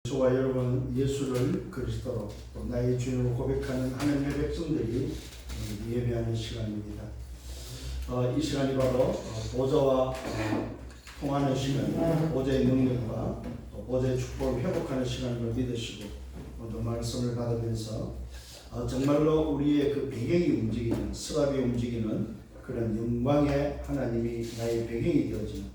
저와 여러분, 예수를 그리스도로 또 나의 주인으로 고백하는 하나님의 백성들이 예배하는 시간입니다. 이 시간이 바로 보좌와 통하는 시간, 보좌의 능력과 또 보좌의 축복을 회복하는 시간을 믿으시고 오늘 말씀을 받으면서 정말로 우리의 그 배경이 움직이는, 스랍이 움직이는 그런 영광의 하나님이 나의 배경이 되어지는,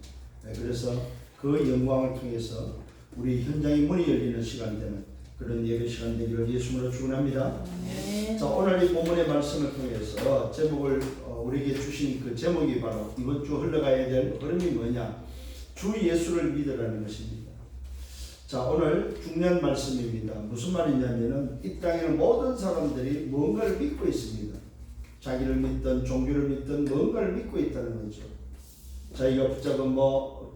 그래서 그 영광을 통해서 우리 현장의 문이 열리는 시간 되는 그런 예배 시간 되기를 예수님으로 축원합니다. 자, 오늘 이 본문의 말씀을 통해서 제목을 우리에게 주신 그 제목이 바로 이번 주 흘러가야 될 흐름이 뭐냐? 주 예수를 믿으라는 것입니다. 자, 오늘 중요한 말씀입니다. 무슨 말이냐면은 이 땅에는 모든 사람들이 뭔가를 믿고 있습니다. 자기를 믿든 종교를 믿든 뭔가를 믿고 있다는 거죠. 자기가 붙잡은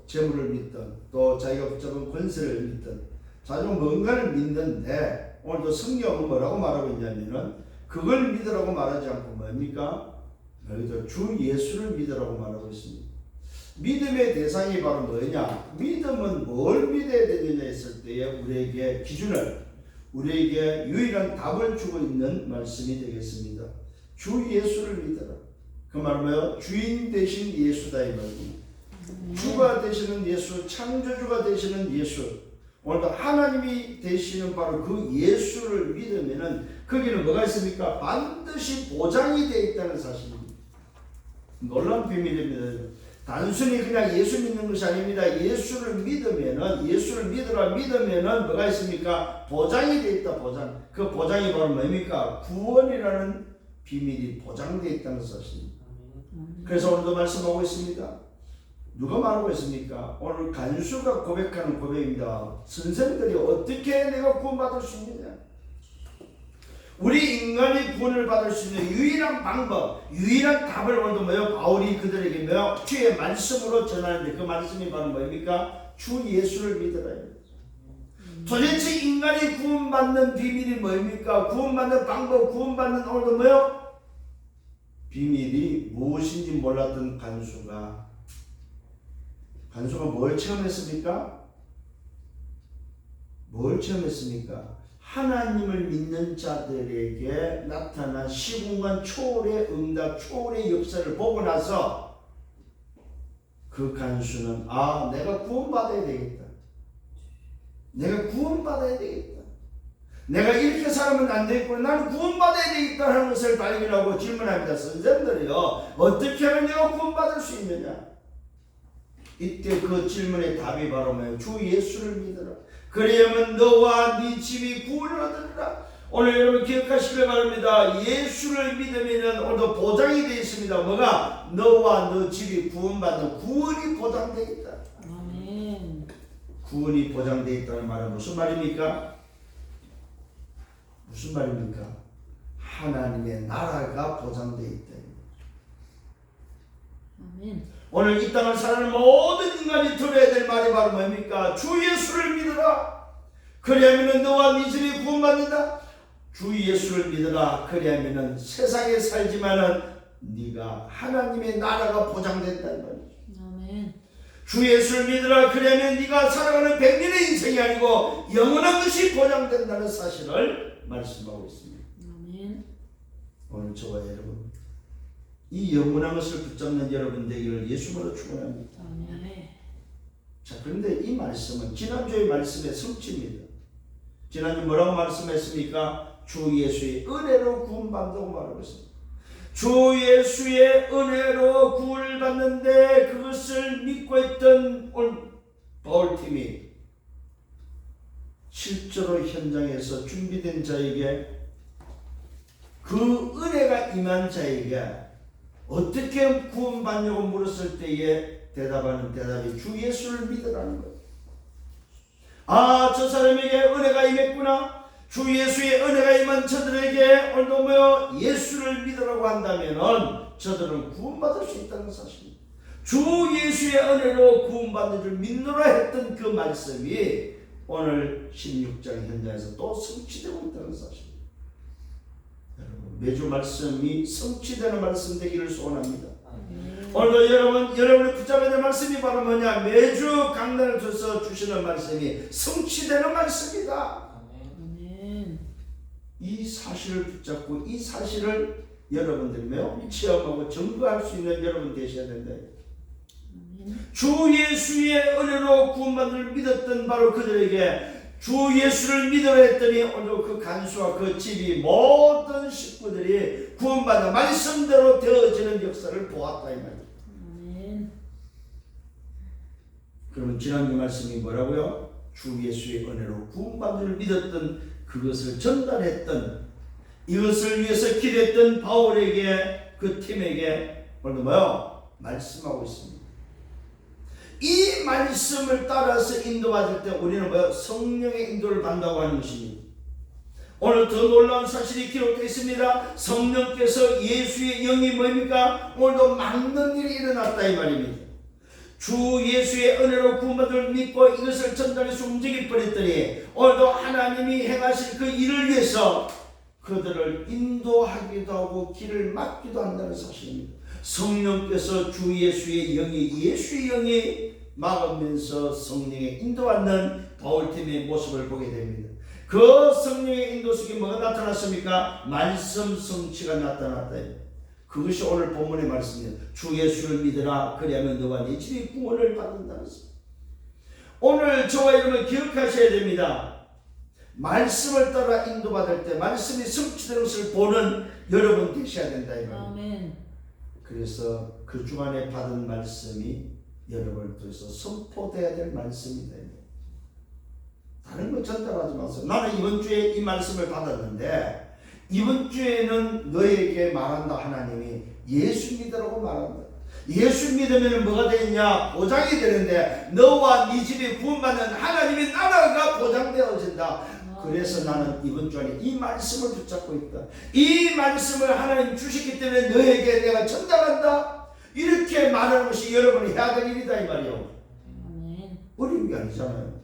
재물을 믿든 또 자기가 붙잡은 권세를 믿든 자기가 뭔가를 믿는데 오늘도 성경은 뭐라고 말하고 있냐면은 그걸 믿으라고 말하지 않고 뭡니까? 너희도 주 예수를 믿으라고 말하고 있습니다. 믿음의 대상이 바로 뭐냐? 믿음은 뭘 믿어야 되느냐 했을 때에 우리에게 기준을, 우리에게 유일한 답을 주고 있는 말씀이 되겠습니다. 주 예수를 믿어라. 그 말은 뭐예요? 주인 되신 예수다 이 말입니다. 주가 되시는 예수, 창조주가 되시는 예수, 오늘도 하나님이 되시는 바로 그 예수를 믿으면은 거기는 뭐가 있습니까? 반드시 보장이 되어 있다는 사실입니다. 놀라운 비밀입니다. 단순히 그냥 예수 믿는 것이 아닙니다. 예수를 믿으면은, 예수를 믿으라 믿으면은 뭐가 있습니까? 보장이 되어 있다, 보장. 그 보장이 바로 뭡니까? 구원이라는 비밀이 보장되어 있다는 사실입니다. 그래서 오늘도 말씀하고 있습니다. 누가 말하고 있습니까? 오늘 간수가 고백하는 고백입니다. 선생들이 어떻게 내가 구원받을 수 있느냐? 우리 인간이 구원을 받을 수 있는 유일한 방법, 유일한 답을 오늘도 뭐요? 바울이 그들에게 뭐요? 주의 말씀으로 전하는데 그 말씀이 바로 뭡니까? 주 예수를 믿으라. 도대체 인간이 구원받는 비밀이 뭡니까? 구원받는 방법, 구원받는 오늘도 뭐요? 비밀이 무엇인지 몰랐던 간수가 뭘 체험했습니까? 뭘 체험했습니까? 하나님을 믿는 자들에게 나타난 시공간 초월의 응답, 초월의 역사를 보고 나서 그 간수는 내가 구원받아야 되겠다. 내가 구원받아야 되겠다. 내가 이렇게 살면 안 되겠구나. 나는 구원받아야 되겠다 하는 것을 발견하고 질문합니다. 선생들이요, 어떻게 하면 내가 구원받을 수 있느냐? 이때 그 질문의 답이 바로 뭐예요? 주 예수를 믿어라. 그래야만 너와 네 집이 구원을 얻으리라. 오늘 여러분 기억하시길 바랍니다. 예수를 믿으면 오늘도 보장이 되어 있습니다. 뭐가? 너와 너 집이 구원받는 구원이 보장되어 있다. 아멘. 구원이 보장되어 있다는 말은 무슨 말입니까? 무슨 말입니까? 하나님의 나라가 보장되어 있다. 아멘. 오늘 이 땅을 사는 모든 인간이 들어야 될 말이 바로 뭡니까? 주 예수를 믿어라. 그리하면 너와 네 집이 구원받는다. 주 예수를 믿어라. 그리하면 세상에 살지만은 네가 하나님의 나라가 보장된다는 말이죠. 아멘. 주 예수를 믿어라. 그리하면 네가 살아가는 100년의 인생이 아니고 영원한 것이 보장된다는 사실을 말씀하고 있습니다. 아멘. 오늘 저와 여러분, 이 영원한 것을 붙잡는 여러분 되기를 예수님으로 축원합니다. 자, 그런데 이 말씀은 지난주의 말씀의 성취입니다. 지난주 뭐라고 말씀했습니까? 주 예수의 은혜로 구원받는다고 말하고 있습니다. 주 예수의 은혜로 구원을 받는데 그것을 믿고 있던 바울팀이 실제로 현장에서 준비된 자에게, 그 은혜가 임한 자에게 어떻게 구원받냐고 물었을 때에 대답하는 대답이 주 예수를 믿으라는 거예요. 저 사람에게 은혜가 임했구나. 주 예수의 은혜가 임한 저들에게 오늘도 예수를 믿으라고 한다면 저들은 구원받을 수 있다는 사실입니다. 주 예수의 은혜로 구원받는 줄 믿노라 했던 그 말씀이 오늘 16장 현장에서 또 성취되고 있다는 사실입니다. 매주 말씀이 성취되는 말씀 되기를 소원합니다. 오늘도 여러분이 붙잡아야 될 말씀이 바로 뭐냐? 매주 강단을 줘서 주시는 말씀이 성취되는 말씀이다. 이 사실을 붙잡고 이 사실을 여러분들이 매우 체험하고 증거할 수 있는 여러분 되셔야 된다. 주 예수의 은혜로 구원받을 믿었던 바로 그들에게 주 예수를 믿으라 했더니 오늘 그 간수와 그 집이 모든 식구들이 구원받아 말씀대로 되어지는 역사를 보았다 이 말이에요. 그러면 지난주 말씀이 뭐라고요? 주 예수의 은혜로 구원받을 믿었던 그것을 전달했던 이것을 위해서 기도했던 바울에게 그 팀에게 오늘 뭐요? 말씀하고 있습니다. 이 말씀을 따라서 인도받을 때 우리는 뭐요? 성령의 인도를 받는다고 하는 것입니다. 오늘 더 놀라운 사실이 기록되어 있습니다. 성령께서 예수의 영이 뭡니까? 오늘도 막는 일이 일어났다 이 말입니다. 주 예수의 은혜로 구원받을 믿고 이것을 전달해서 움직일 뻔했더니 오늘도 하나님이 행하실 그 일을 위해서 그들을 인도하기도 하고 길을 막기도 한다는 사실입니다. 성령께서 주 예수의 영이 막으면서 성령의 인도받는 바울팀의 모습을 보게 됩니다. 그 성령의 인도 속에 뭐가 나타났습니까? 말씀 성취가 나타났다. 그것이 오늘 본문의 말씀입니다. 주 예수를 믿으라 그리하면 너와 네 집이 구원을 받는다는 것입니다. 오늘 저와 여러분 기억하셔야 됩니다. 말씀을 따라 인도받을 때 말씀이 성취되는 것을 보는 여러분 되셔야 된다 이 말입니다. 그래서 그 주간에 받은 말씀이 여러분을 통해서 선포되어야 될 말씀이다. 다른 거 전달하지 마세요. 나는 이번 주에 이 말씀을 받았는데 이번 주에는 너에게 말한다. 하나님이 예수 믿으라고 말한다. 예수 믿으면 뭐가 되느냐? 보장이 되는데 너와 네 집이 구원받는 하나님의 나라가 보장되어진다. 그래서 나는 이번 주 안에 이 말씀을 붙잡고 있다. 이 말씀을 하나님 주셨기 때문에 너에게 내가 전달한다. 이렇게 말하는 것이 여러분이 해야 될 일이다 이 말이요. 어려운 게 아니잖아요.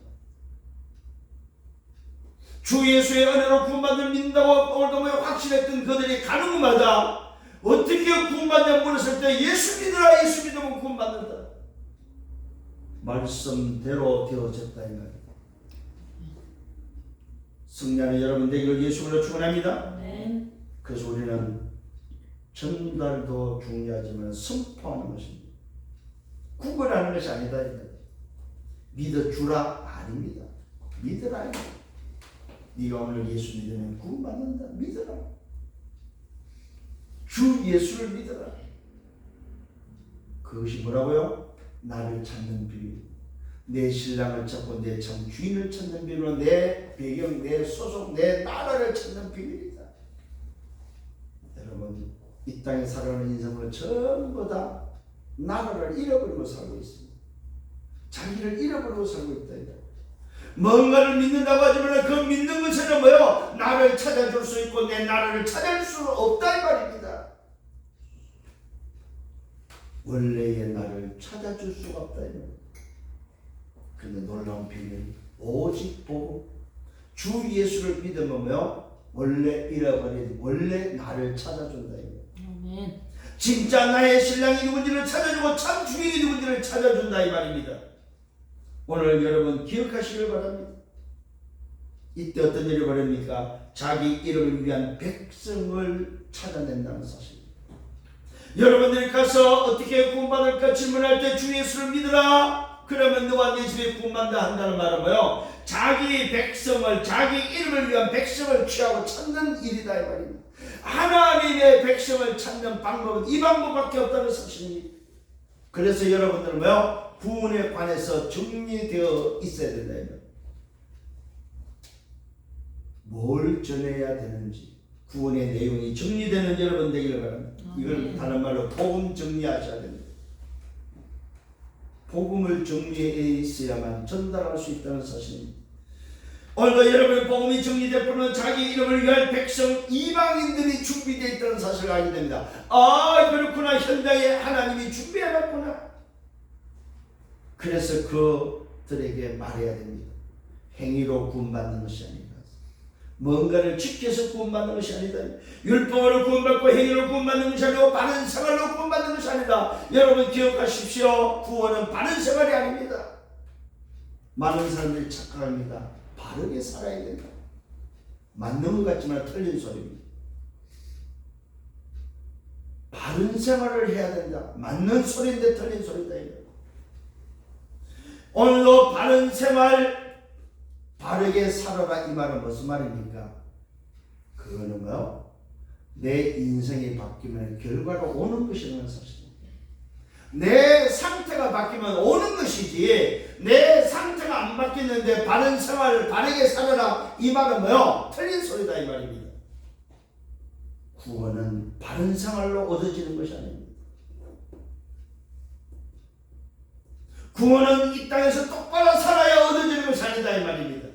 주 예수의 은혜로 구원받을 믿는다고 오늘도 확신했던 그들이 가는 곳마다 어떻게 구원받냐 물었을 때 예수 믿으라. 예수 믿으면 구원받는다. 말씀대로 되어졌다 이 말이에요. 승리하는 여러분 되기를 예수로 축원합니다. 그래서 우리는 전달도 중요하지만 선포하는 것입니다. 구걸하는 것이 아니다. 믿어주라 아닙니다. 믿으라. 네가 오늘 예수 믿으면 구원받는다. 믿어라. 주 예수를 믿어라. 그것이 뭐라고요? 나를 찾는 비밀. 내 신랑을 찾고 내 참 주인을 찾는 비밀로 내 배경, 내 소속, 내 나라를 찾는 비밀이다. 여러분 이 땅에 살아가는 인생을 전부 다 나라를 잃어버리고 살고 있습니다. 자기를 잃어버리고 살고 있다. 뭔가를 믿는다고 하지만 그 믿는 것은 뭐요? 나를 찾아줄 수 있고 내 나라를 찾을 수 없다 이 말입니다. 원래의 나를 찾아줄 수가 없다 이 말입니다. 근데 놀라운 비밀 오직 보고 주 예수를 믿으면 뭐요? 원래 잃어버린 원래 나를 찾아준다 이거. 진짜 나의 신랑이 누군지를 찾아주고 참 주인이 누군지를 찾아준다 이 말입니다. 오늘 여러분 기억하시길 바랍니다. 이때 어떤 일이 벌어집니까? 자기 이름을 위한 백성을 찾아낸다는 사실. 여러분들이 가서 어떻게 구원받을까 질문할 때 주 예수를 믿으라. 그러면 너와 네 집에 구원받는다 한다는 말은 뭐요? 자기 백성을 자기 이름을 위한 백성을 취하고 찾는 일이다 이 말입니다. 하나님의 백성을 찾는 방법은 이 방법밖에 없다는 사실입니다. 그래서 여러분들은 뭐요? 구원에 관해서 정리되어 있어야 된다 이 말입니다. 뭘 전해야 되는지 구원의 내용이 정리되는 여러분 되기를 바랍니다. 이걸 다른 말로 복음 정리하셔야 됩니다. 복음을 정리해 있어야만 전달할 수 있다는 사실입니다. 오늘도 여러분의 복음이 정리되면 자기 이름을 위할 백성 이방인들이 준비되어 있다는 사실을 알게 됩니다. 아 그렇구나. 현장에 하나님이 준비해놨구나. 그래서 그들에게 말해야 됩니다. 행위로 구원받는 것이 아니라 뭔가를 지켜서 구원받는 것이 아니다. 율법으로 구원받고 행위로 구원받는 것이 아니고 바른 생활로 구원받는 것이 아니다. 여러분 기억하십시오. 구원은 바른 생활이 아닙니다. 많은 사람들이 착각합니다. 바르게 살아야 된다. 맞는 것 같지만 틀린 소리입니다. 바른 생활을 해야 된다. 맞는 소리인데 틀린 소리다. 오늘도 바른 생활, 바르게 살아라, 이 말은 무슨 말입니까? 그거는 뭐요? 내 인생이 바뀌면 결과로 오는 것이라는 사실입니다. 내 상태가 바뀌면 오는 것이지, 내 상태가 안 바뀌는데 바른 생활을 바르게 살아라, 이 말은 뭐요? 틀린 소리다, 이 말입니다. 구원은 바른 생활로 얻어지는 것이 아닙니다. 구원은 이 땅에서 똑바로 살아야 얻어지는 것이 아니다, 이 말입니다.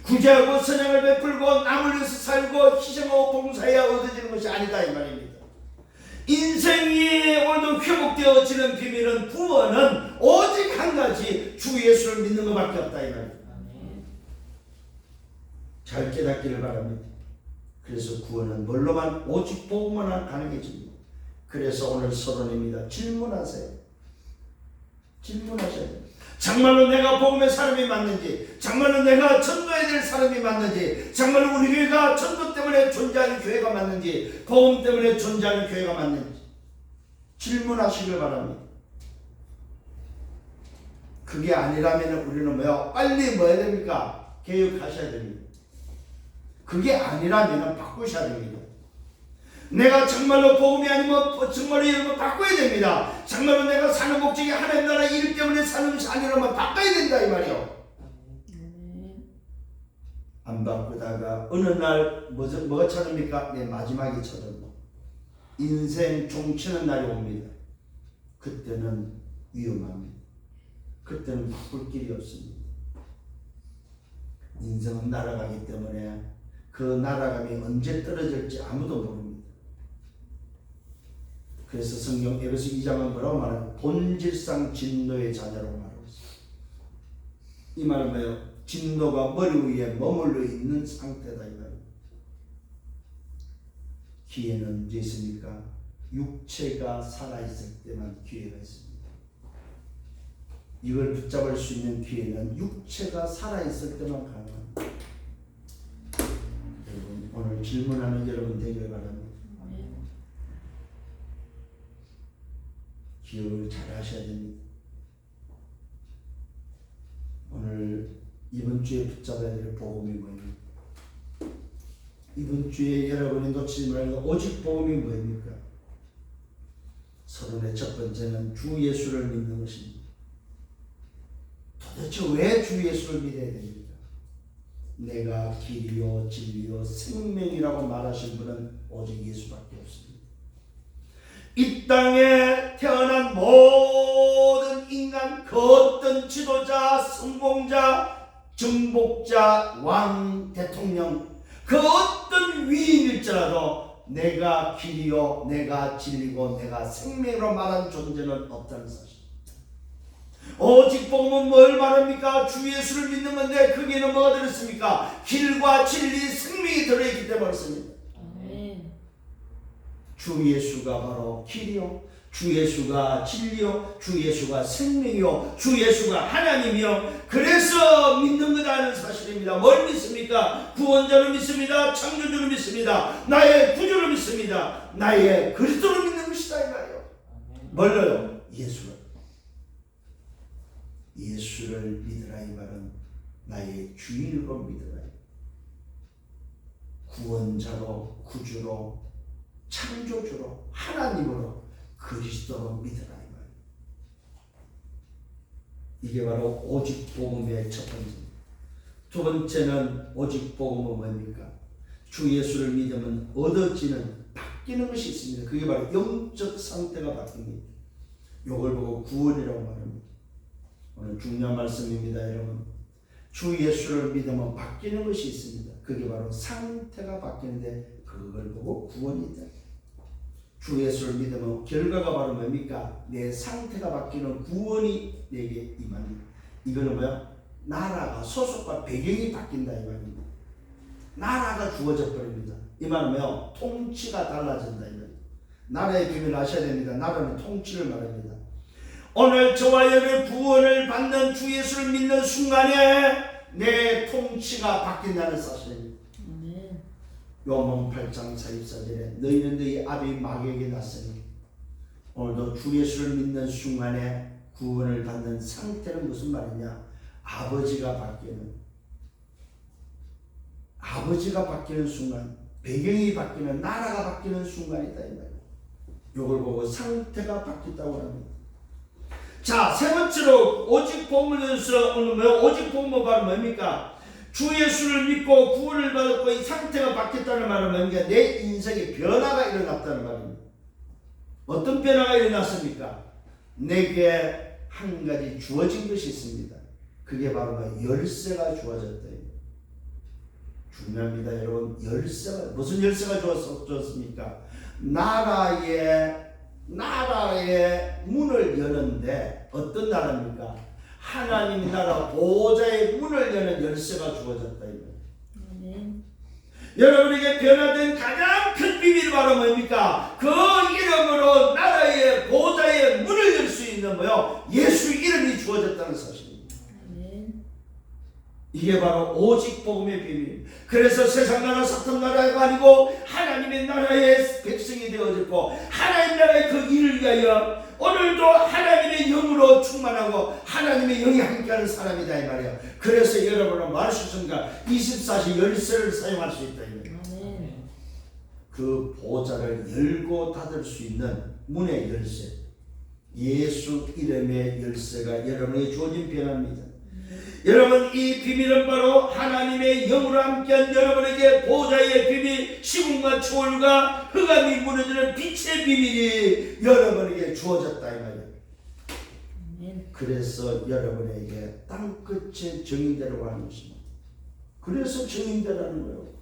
구제하고 선행을 베풀고 남을 위해서 살고 희생하고 봉사해야 얻어지는 것이 아니다, 이 말입니다. 인생이 오늘도 회복되어지는 비밀은, 구원은 오직 한 가지, 주 예수를 믿는 것밖에 없다, 이 말입니다. 잘 깨닫기를 바랍니다. 그래서 구원은 뭘로만, 오직 복음만 가능해집니다. 그래서 오늘 서론입니다. 질문하세요. 질문하셔야 됩니다. 정말로 내가 복음의 사람이 맞는지, 정말로 내가 전도해야 될 사람이 맞는지, 정말로 우리 교회가 전도 때문에 존재하는 교회가 맞는지, 복음 때문에 존재하는 교회가 맞는지 질문하시길 바랍니다. 그게 아니라면 우리는 뭐요? 빨리 뭐 해야 됩니까? 개혁하셔야 됩니다. 그게 아니라면 바꾸셔야 됩니다. 내가 정말로 복음이 아니면 정말로 여러분 바꿔야 됩니다. 정말로 내가 사는 목적이 하나님 나라 일 때문에 사는 것이 아니라면 바꿔야 된다, 이 말이요. 안 바꾸다가 어느 날 뭐가 찾습니까? 내 마지막이 찾아옵니다. 인생 종치는 날이 옵니다. 그때는 위험합니다. 그때는 바꿀 길이 없습니다. 인생은 날아가기 때문에 그 날아감이 언제 떨어질지 아무도 모릅니다. 그래서 성경 에베소 2장은 뭐라고 말하는? 본질상 진노의 자녀라고 말하고 있습니다. 이 말은 뭐예요? 진노가 머리 위에 머물러 있는 상태다, 이 말입니다. 기회는 언제 있습니까? 육체가 살아있을 때만 기회가 있습니다. 이걸 붙잡을 수 있는 기회는 육체가 살아있을 때만 가능합니다. 여러분, 오늘 질문하는 여러분 되길 바랍니다. 기억을 잘 하셔야 됩니다. 오늘 이번 주에 붙잡아야 될 복음이 뭐입니까? 이번 주에 여러분이 놓치지 말고 오직 복음이 뭐입니까? 서론의 첫 번째는 주 예수를 믿는 것입니다. 도대체 왜 주 예수를 믿어야 됩니까? 내가 길이요 진리요 생명이라고 말하신 분은 오직 예수밖에 없습니다. 이 땅에 태어난 모든 인간, 그 어떤 지도자, 성공자, 정복자, 왕, 대통령, 그 어떤 위인일지라도 내가 길이요, 내가 진리고, 내가 생명으로 말한 존재는 없다는 사실. 오직 복음은 뭘 말합니까? 주 예수를 믿는 건데 거기에는 뭐가 들었습니까? 길과 진리, 생명이 들어있기 때문에 그렇습니다. 주 예수가 바로 길이요, 주 예수가 진리요, 주 예수가 생명이요, 주 예수가 하나님이요. 그래서 믿는 거라는 사실입니다. 뭘 믿습니까? 구원자를 믿습니다. 창조주를 믿습니다. 나의 구주를 믿습니다. 나의 그리스도를 믿는 것이다, 이 말이에요. 뭘로요? 예수를. 예수를 믿으라, 이 말은 나의 주인으로 믿으라. 구원자로, 구주로, 창조주로, 하나님으로, 그리스도로 믿으라, 이 말이에요. 이게 바로 오직 복음의 첫 번째입니다. 두 번째는 오직 복음은 뭡니까? 주 예수를 믿으면 얻어지는, 바뀌는 것이 있습니다. 그게 바로 영적 상태가 바뀝니다. 이걸 보고 구원이라고 말합니다. 오늘 중요한 말씀입니다, 여러분. 주 예수를 믿으면 바뀌는 것이 있습니다. 그게 바로 상태가 바뀌는데 그걸 보고 구원이다. 주 예수를 믿으면 결과가 바로 뭡니까? 내 상태가 바뀌는 구원이 내게 임합니다. 이거는 뭐야? 나라가, 소속과 배경이 바뀐다, 이 말입니다. 나라가 주어져 버립니다. 이 말은요, 통치가 달라진다. 나라의 비밀을 아셔야 됩니다. 나라는 통치를 말합니다. 오늘 저와 여러분의 구원을 받는 주 예수를 믿는 순간에 내 통치가 바뀐다는 사실입니다. 요한복음 8장 44절에 너희는 너희 아비 마귀에게 났으니, 오늘도 주 예수를 믿는 순간에 구원을 받는 상태는 무슨 말이냐? 아버지가 바뀌는 순간, 배경이 바뀌는, 나라가 바뀌는 순간이다 이 말이에요. 요걸 보고 상태가 바뀌었다고 합니다. 자, 세 번째로 오직 복음에서 오늘 오직 복음은 바로 뭡니까? 주 예수를 믿고 구원을 받았고 이 상태가 바뀌었다는 말은 뭡니까? 내 인생에 변화가 일어났다는 말입니다. 어떤 변화가 일어났습니까? 내게 한 가지 주어진 것이 있습니다. 그게 바로 열쇠가 주어졌다. 중요합니다, 여러분. 열쇠가, 무슨 열쇠가 주었습니까? 나라의 문을 여는데, 어떤 나라입니까? 하나님의 나라 보호자의 문을 여는 열쇠가 주어졌다. 여러분에게 변화된 가장 큰 비밀이 바로 뭡니까? 그 이름으로 나라의 보호자의 문을 열 수 있는 예수 이름이 주어졌다는 사실입니다. 이게 바로 오직 복음의 비밀입니다. 그래서 세상 나라 사탄 나라가 아니고 하나님의 나라의 백성이 되어졌고, 하나님 나라의 그 일을 위하여 오늘도 하나님의 영으로 충만하고 하나님의 영이 함께하는 사람이다 이 말이에요. 그래서 여러분은 말할 수 있습니까? 24시 열쇠를 사용할 수 있다 이 말이에요. 그 보좌를 열고 닫을 수 있는 문의 열쇠, 예수 이름의 열쇠가 여러분에게 주어진 변화입니다. 여러분, 이 비밀은 바로 하나님의 영으로 함께한 여러분에게 보호자의 비밀, 시공과 초월과 흑암이 무너지는 빛의 비밀이 여러분에게 주어졌다 이 말이에요. 그래서 여러분에게 땅끝의 증인되라고 하는 것입니다. 그래서 증인되라는 거예요.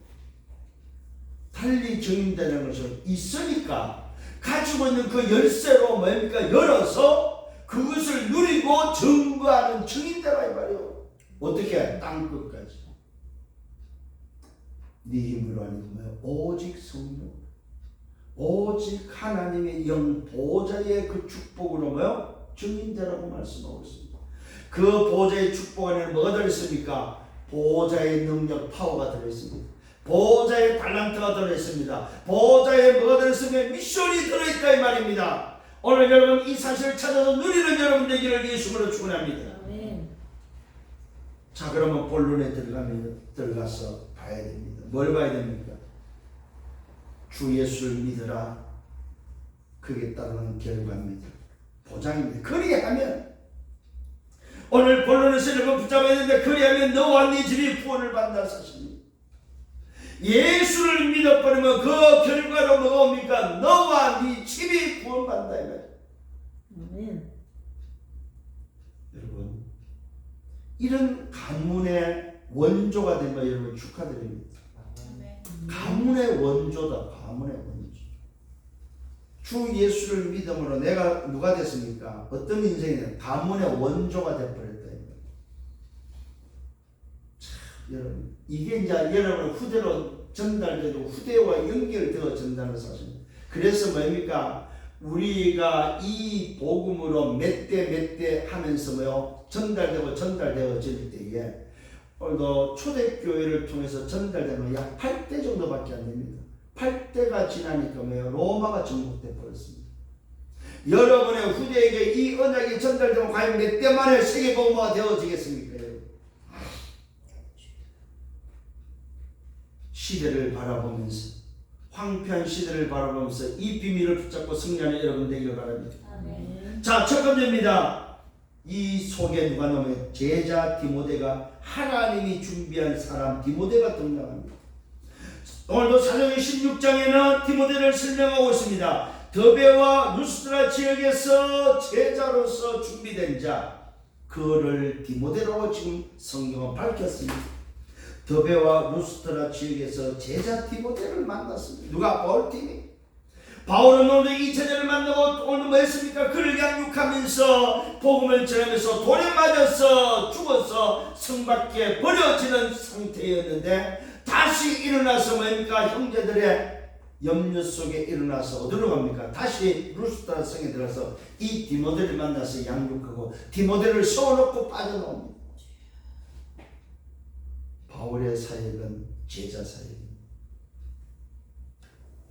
달리 증인되는 것은 있으니까 가지고 있는 그 열쇠로 뭡니까? 열어서 그것을 누리고 증거하는 증인되라 이 말이에요. 어떻게? 땅끝까지. 네 힘으로 아니고 오직 성령, 오직 하나님의 영 보호자의 그 축복으로 증인되라고 말씀하고 있습니다. 그 보호자의 축복 안에는 뭐가 들어있습니까? 보호자의 능력, 파워가 들어있습니다. 보호자의 달란트가 들어있습니다. 보호자의 뭐가 들어있으면 미션이 들어있다 이 말입니다. 오늘 여러분 이 사실을 찾아서 누리는 여러분 되기를 예수님으로 축원합니다. 자, 그러면 본론에 들어가서 봐야 됩니다. 뭘 봐야 됩니까? 주 예수를 믿으라. 그게 따르는 결과입니다. 보장입니다. 그리하면 오늘 본론에서 여러분 붙잡아야 되는데, 그리하면 너와 네 집이 구원을 받는다는 사실입니다. 예수를 믿어버리면 그 결과로 뭐가 옵니까? 너와 네 집이 구원받는다 이 말이에요. 여러분, 이런 가문의 원조가 된 거 여러분 축하드립니다. 가문의 원조다. 가문의 원조. 주 예수를 믿음으로 내가 누가 됐습니까? 어떤 인생이냐? 가문의 원조가 되어버렸다. 여러분, 이게 이제 여러분 후대로 전달되고 후대와 연결되어 전달하는 사실입니다. 그래서 뭡니까? 우리가 이 복음으로 몇 대 하면서 전달되어질 때에 오늘도 초대교회를 통해서 전달되면 약 8대 정도밖에 안 됩니다. 8대가 지나니까 로마가 정복돼 버렸습니다. 여러분의 후대에게 이 언약이 전달되면 과연 몇 대 만에 세계복음화가 되어지겠습니까? 시대를 바라보면서, 황폐한 시대를 바라보면서 이 비밀을 붙잡고 승리하는 여러분 되기를 바랍니다. 자, 첫 번째입니다. 이 속에 누가 나오면 제자 디모데가, 하나님이 준비한 사람 디모데가 등장합니다. 오늘도 사도행 16장에는 디모데를 설명하고 있습니다. 더베와 루스드라 지역에서 제자로서 준비된 자, 그를 디모데라고 지금 성경은 밝혔습니다. 더베와 루스드라 지역에서 제자 디모데를 만났습니다. 누가? 바울팀이. 바울은 오늘 이 제자를 만나고 오늘 뭐 했습니까? 그를 양육하면서 복음을 전하면서 돌에 맞아서 죽어서 성 밖에 버려지는 상태였는데, 다시 일어나서 뭡니까? 형제들의 염려 속에 일어나서 어디로 갑니까? 다시 루스드라 성에 들어서 이 디모데를 만나서 양육하고 디모데를 세워놓고 빠져나옵니다. 바울의 사역은 제자 사역입니다.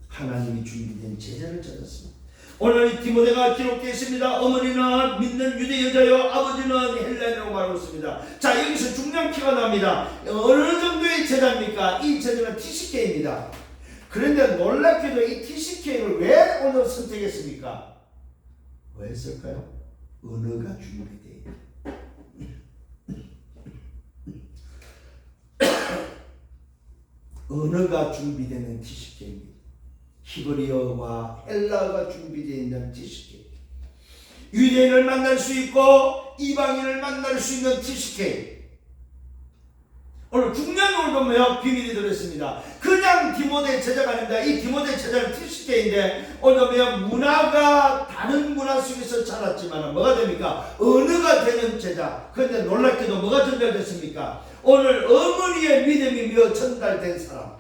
하나님이 준비된 제자를 찾았습니다. 오늘 이 디모데가 기록되어 있습니다. 어머니는 믿는 유대 여자요, 아버지는 헬라인이라고 말하고 있습니다. 자, 여기서 중요한 키가 나옵니다. 어느 정도의 제자입니까? 이 제자는 TCK입니다. 그런데 놀랍게도 이 TCK를 왜 오늘 선택했습니까? 왜 했을까요? 언어가 준비되어 언어가 준비되는 TCK입니다. 히브리어와 헬라어가 준비되어 있는 TCK. 유대인을 만날 수 있고 이방인을 만날 수 있는 TCK. 오늘 중요한 오늘도 뭐요? 비밀이 들었습니다. 그냥 디모데 제자가 아닙니다. 이 디모데 제자는 TCK인데 오늘 뭐요? 문화가 다른 문화 속에서 자랐지만 뭐가 됩니까? 언어가 되는 제자. 그런데 놀랍게도 뭐가 전달됐습니까? 오늘 어머니의 믿음이 전달된 사람.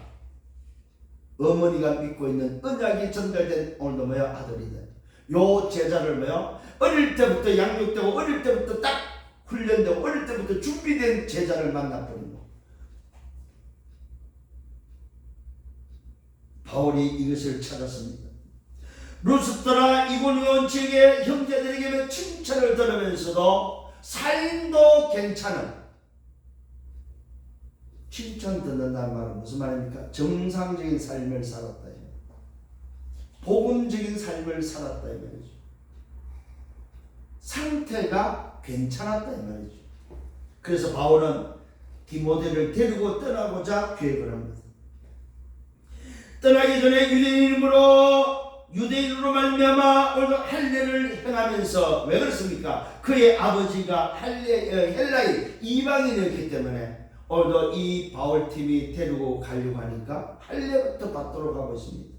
어머니가 믿고 있는 언약이 전달된 오늘도 뭐요? 아들이다. 요 제자를 뭐요? 어릴 때부터 양육되고 어릴 때부터 딱 훈련되고 어릴 때부터 준비된 제자를 만나버린 거. 바울이 이것을 찾았습니다. 루스드라 이고니온 지역의 형제들에게 칭찬을 들으면서도 삶도 괜찮은, 칭찬 듣는다는 말은 무슨 말입니까? 정상적인 삶을 살았다. 복음적인 삶을 살았다 이 말이죠. 상태가 괜찮았다 이 말이죠. 그래서 바울은 디모데를 데리고 떠나고자 계획을 합니다. 떠나기 전에 유대인으로 말미암아 오늘 할례를 행하면서 왜 그렇습니까? 그의 아버지가 헬라인 이방인이었기 때문에 오늘도 이 바울팀이 데리고 가려고 하니까 할례부터 받도록 하고 있습니다.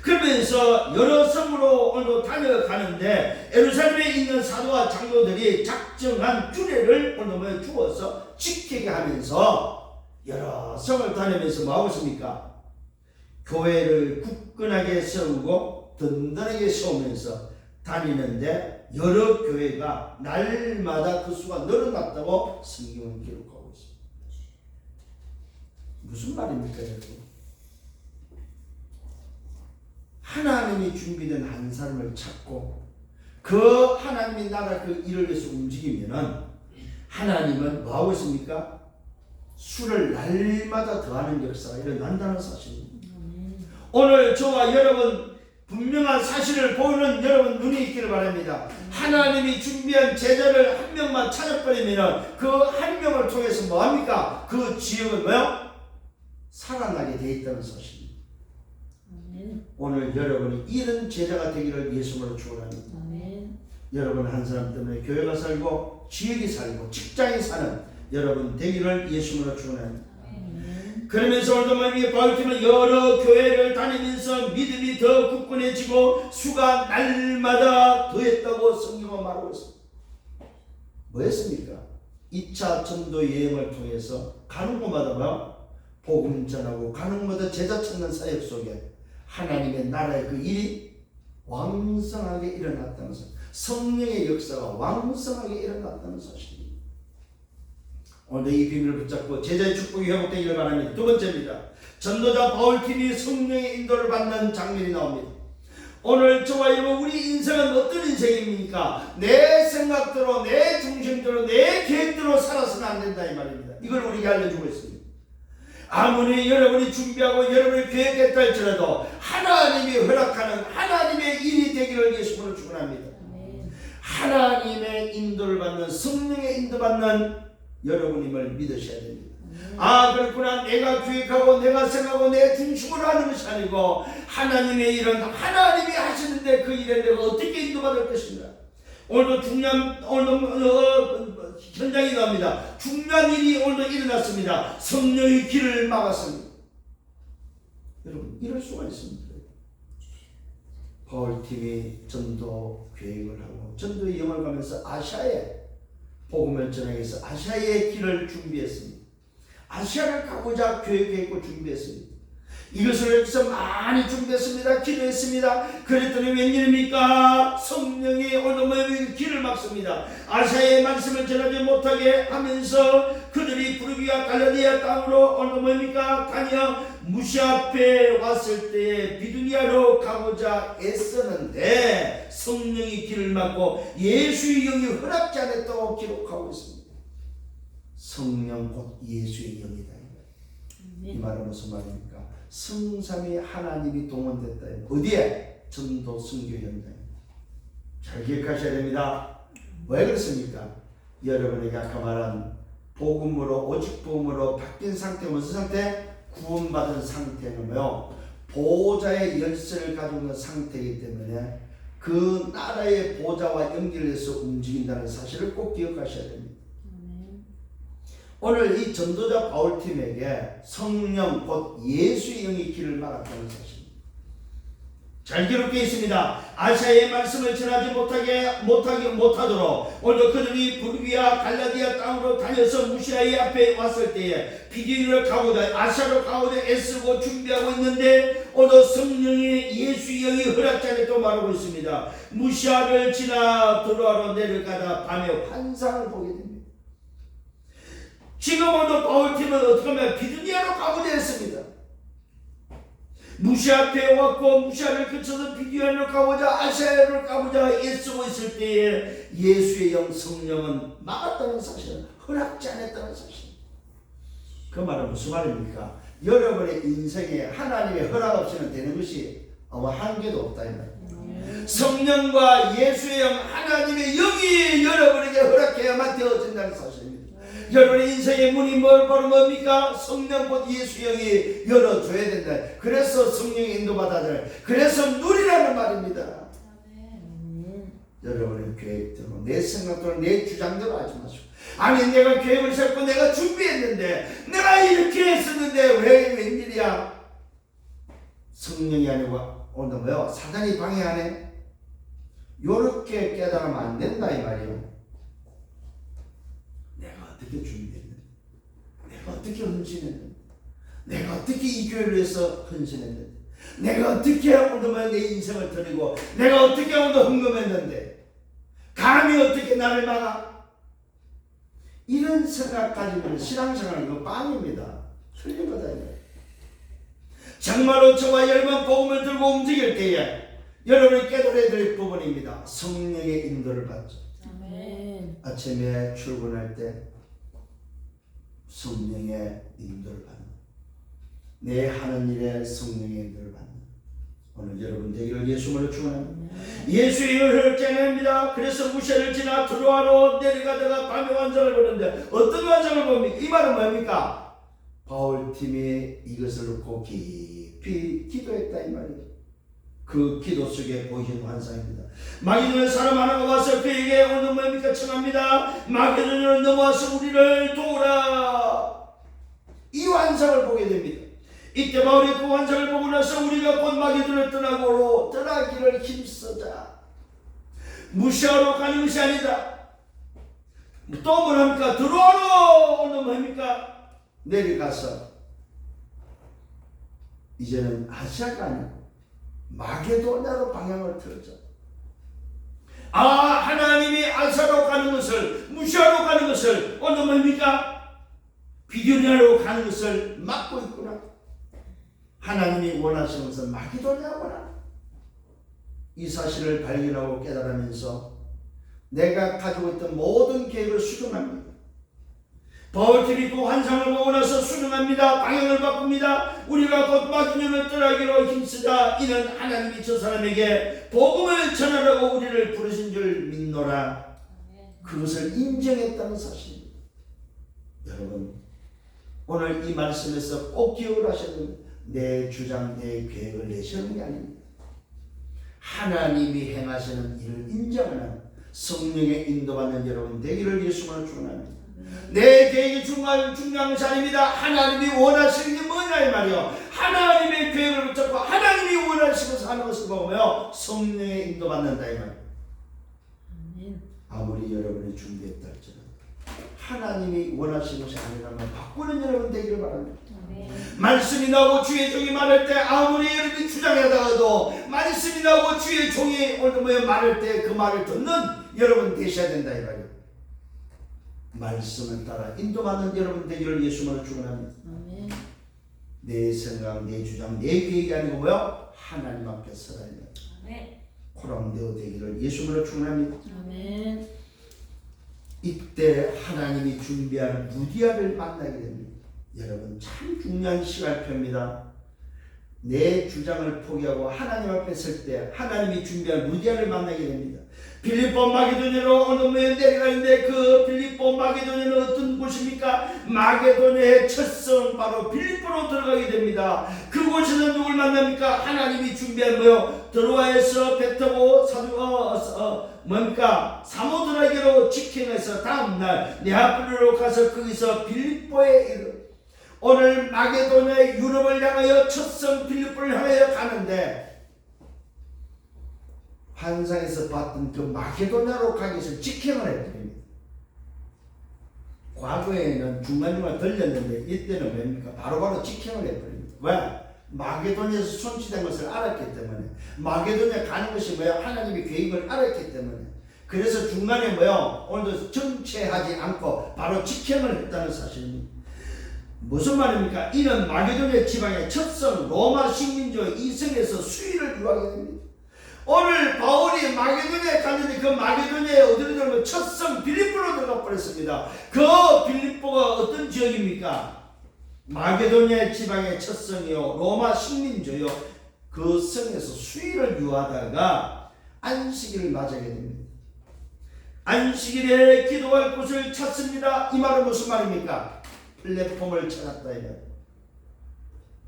그러면서 여러 성으로 오늘도 다녀가는데 예루살렘에 있는 사도와 장로들이 작정한 규례를 오늘 주어서 지키게 하면서 여러 성을 다니면서 뭐하고 있습니까? 교회를 굳건하게 세우고 든든하게 세우면서 다니는데 여러 교회가 날마다 그 수가 늘어났다고 성경은 기록하고 있습니다. 무슨 말입니까 여러분? 하나님이 준비된 한 사람을 찾고 그 하나님의 나라 그 일을 위해서 움직이면은 하나님은 뭐하고 있습니까? 수를 날마다 더하는 역사가 일어난다는 사실입니다. 오늘 저와 여러분 분명한 사실을 보이는 여러분 눈이 있기를 바랍니다. 하나님이 준비한 제자를 한 명만 찾아버리면 그 한 명을 통해서 뭐합니까? 그 지역은 뭐요? 살아나게 되어 있다는 사실입니다. 오늘 여러분이 이런 제자가 되기를 예수님으로 축원합니다. 여러분 한 사람 때문에 교회가 살고 지역이 살고 직장이 사는 여러분 되기를 예수님으로 축원합니다. 그러면서 오늘도 만약에 바울팀은 여러 교회를 다니면서 믿음이 더 굳건해지고 수가 날마다 더했다고 성경은 말하고 있습니다. 뭐였습니까? 2차 전도 여행을 통해서 가는 곳마다 복음 전하고 가는 곳마다 제자 찾는 사역 속에 하나님의 나라의 그 일이 왕성하게 일어났다는 사실, 성령의 역사가 왕성하게 일어났다는 사실입니다. 오늘 이 비밀을 붙잡고 제자의 축복이 회복되기를 바랍니다. 두 번째입니다. 전도자 바울팀이 성령의 인도를 받는 장면이 나옵니다. 오늘 저와 여러분 우리 인생은 어떤 인생입니까? 내 생각대로 내 중심대로 내 계획대로 살아서는 안 된다 이 말입니다. 이걸 우리에게 알려주고 있습니다. 아무리 여러분이 준비하고 여러분이 계획했다 할지라도 하나님이 허락하는 하나님의 일이 되기를 예수님으로 축원합니다. 하나님의 인도를 받는 성령의 인도받는 여러분임을 믿으셔야 됩니다. 아 그렇구나 내가 계획하고 내가 생각하고 내 중심으로 하는 것이 아니고 하나님의 일은 하나님이 하시는데 그 일에 내가 어떻게 인도받을 것인가. 오늘도 중요한 현장이 나옵니다. 중요한 일이 오늘도 일어났습니다. 성령의 길을 막았습니다. 여러분 이럴 수가 있습니다. 바울팀이 전도 계획을 하고 전도의 영을 가면서 아시아에 복음을 전하기 위해서 아시아의 길을 준비했습니다. 아시아를 가고자 계획했고 준비했습니다. 이것을 위해서 많이 준비했습니다. 기도했습니다. 그랬더니 웬일입니까? 성령이 오늘 길을 막습니다. 아시아의 말씀을 전하지 못하게 하면서 그들이 부르기와 갈라디아 땅으로 오늘 뭡니까? 다녀 무시아 앞에 왔을 때에 비두니아로 가고자 애쓰는데 성령이 길을 막고 예수의 영이 허락지 않았다고 기록하고 있습니다. 성령 곧 예수의 영이다. 이 말은 무슨 말입니까? 성삼위 하나님이 동원됐다. 어디에? 전도 선교 현장. 잘 기억하셔야 됩니다. 왜 그렇습니까? 여러분에게 아까 말한 복음으로 오직 복음으로 바뀐 상태, 무슨 상태? 구원받은 상태는요 보호자의 열쇠를 가지고 있는 상태이기 때문에 그 나라의 보호자와 연결해서 움직인다는 사실을 꼭 기억하셔야 됩니다. 오늘 이 전도자 바울팀에게 성령 곧 예수의 영이 길을 막았다는 사실입니다. 잘 기록되어 있습니다. 아시아의 말씀을 전하지 못하도록 오늘 그들이 불비아 갈라디아 땅으로 다녀서 무시아의 앞에 왔을 때에 비디오를 가고자 아시아로 가고자 애쓰고 준비하고 있는데 오늘 성령이 예수의 영이 허락지 않았다고 말하고 있습니다. 무시아를 지나 도로아로 내려가다 밤에 환상을 보게 됩니다. 지금 오늘 바울팀은 어떻게 하면 비두니아로 가고자 했습니다. 무시아 앞에 왔고 무시아를 거쳐서 비두니아로 가고자 아시아로 가고자 애쓰고 있을 때에 예수의 영 성령은 막았다는 사실, 허락지 않았다는 사실. 그 말은 무슨 말입니까? 여러분의 인생에 하나님의 허락 없이는 되는 것이 아마 한 개도 없다 이 말입니다. 성령과 예수의 영 하나님의 영이 여러분에게 허락해야만 되어진다는 사실입니다. 여러분의 인생의 문이 바로 뭡니까? 성령 곧 예수 영이 열어줘야 된다. 그래서 성령의 인도받아야 돼. 그래서 누리라는 말입니다. 여러분의 계획대로 내 생각대로 내 주장대로 하지 마시고 아니 내가 계획을 세웠고 내가 준비했는데 내가 이렇게 했었는데 왜 웬일이야? 성령이 아니고 오늘 뭐요? 사단이 방해하네? 요렇게 깨달으면 안 된다 이 말이에요. 어떻게 준비했는데, 내가 어떻게 헌신했는데, 내가 어떻게 이 교회를 위해서 헌신했는데, 내가 어떻게 오늘 내 인생을 드리고, 내가 어떻게 오늘 헌금했는데, 감히 어떻게 나를 막아? 이런 생각 가지면 신앙생활은 그 빵입니다. 틀린 거다. 정말로 저와 여러분 복음을 들고 움직일 때에 여러분이 깨달아야 될 부분입니다. 성령의 인도를 받죠. 아멘. 아침에 출근할 때 성령의 인도를 받는, 내 하는 일에 성령의 인도를 받는 오늘 여러분 되기를 예수님으로 축원합니다. 예수의 영을 허락합니다. 그래서 무시아를 지나 트로아로 내려가다가 밤에 환상을 보는데 어떤 환상을 봅니까? 이 말은 뭡니까? 바울팀이 이것을 놓고 깊이 기도했다 이 말이에요. 그 기도 속에 보이는 환상입니다. 마게도냐 사람 하나가 와서 그에게 오늘 뭡니까? 청합니다. 마게도냐로 넘어와서 우리를 도우라. 이 환상을 보게 됩니다. 이때 바울이 그 환상을 보고 나서 우리가 곧 마게도냐를 떠나기를 힘쓰자. 무시하러 가는 것이 아니다. 또 뭐합니까? 들어오러 오늘 뭡니까? 내려가서 이제는 아시아가 아니고 마게도냐로 방향을 틀자. 하나님이 아시아로 가는 것을, 무시하러 가는 것을 오늘 뭡니까? 비두니아로 가는 것을 막고 있구나. 하나님이 원하시는 것은 마게도냐구나. 이 사실을 발견하고 깨달으면서 내가 가지고 있던 모든 계획을 수정합니다. 바울팀이 그 환상을 보고 나서 수능합니다. 방향을 바꿉니다. 우리가 곧 마게도냐를 떠나기로 힘쓰자. 이는 하나님이 저 사람에게 복음을 전하라고 우리를 부르신 줄 믿노라. 그것을 인정했다는 사실입니다. 여러분 오늘 이 말씀에서 꼭 기억을 하셔야 됩니다. 내 주장, 내 계획을 내세우는 게 아닙니다. 하나님이 행하시는 일을 인정하는 성령의 인도받는 여러분 되기를 예수님으로 축원합니다. 내 계획이 중요한 것이 아닙니다. 하나님이 원하시는 게 뭐냐 이 말이요. 하나님의 계획을 붙잡고 하나님이 원하시면서 하는 것을 보며 성령의 인도받는다 이 말이요. 아무리 여러분이 준비했다 할지라도 하나님이 원하시는 것이 아니라면 바꾸는 여러분 되기를 바랍니다. 아멘. 말씀이 나오고 주의 종이 말할 때 아무리 여러분이 주장하다가도 말씀이 나오고 주의 종이 오늘 말할 때 그 말을 듣는 여러분 되셔야 된다 이 말이에요. 말씀을 따라 인도받는 여러분 되기를 예수님으로 축원합니다. 아멘. 내 생각, 내 주장, 내 계획이 아니고 뭐요? 하나님 앞에 서라. 아멘. 코랑되어 되기를 예수님으로 축원합니다. 아멘. 이때 하나님이 준비한 루디아를 만나게 됩니다. 여러분 참 중요한 시간표입니다. 내 주장을 포기하고 하나님 앞에 설 때 하나님이 준비한 루디아를 만나게 됩니다. 빌립보 마게도냐로 어느 면 내려가는데 그 빌립보 마게도냐는 어떤 곳입니까? 마게도냐의 첫성 바로 빌립보로 들어가게 됩니다. 그곳에는 누굴 만납니까? 하나님이 준비한 뭐요? 드로아에서 배 타고 사모드라게로 직행해서 다음날 네아폴리로 가서 거기서 빌립보에 이르 오늘 마게도냐 유럽을 향하여 첫성 빌립보를 향하여 가는데 환상에서 봤던 그 마게도냐로 가기 위해서 직행을 해드립니다. 과거에는 중간중간 들렸는데 이때는 뭡니까? 바로바로 직행을 해버립니다. 왜? 마게도냐에서 손치된 것을 알았기 때문에 마게도냐 가는 것이 뭐야? 하나님의 계획을 알았기 때문에 그래서 중간에 뭐야? 오늘도 정체하지 않고 바로 직행을 했다는 사실입니다. 무슨 말입니까? 이는 마게도냐 지방의 첫성 로마 식민지와 이성에서 수위를 유하게 됩니다. 오늘 바울이 마게도냐에 갔는데 그 마게도냐에 어디로 들어가면 첫성 빌립보로 들어가 버렸습니다. 그 빌립보가 어떤 지역입니까? 마게도냐 지방의 첫성이요 로마 식민지요. 그 성에서 수위를 유하다가 안식일을 맞이하게 됩니다. 안식일에 기도할 곳을 찾습니다. 이 말은 무슨 말입니까? 플랫폼을 찾았다 이거.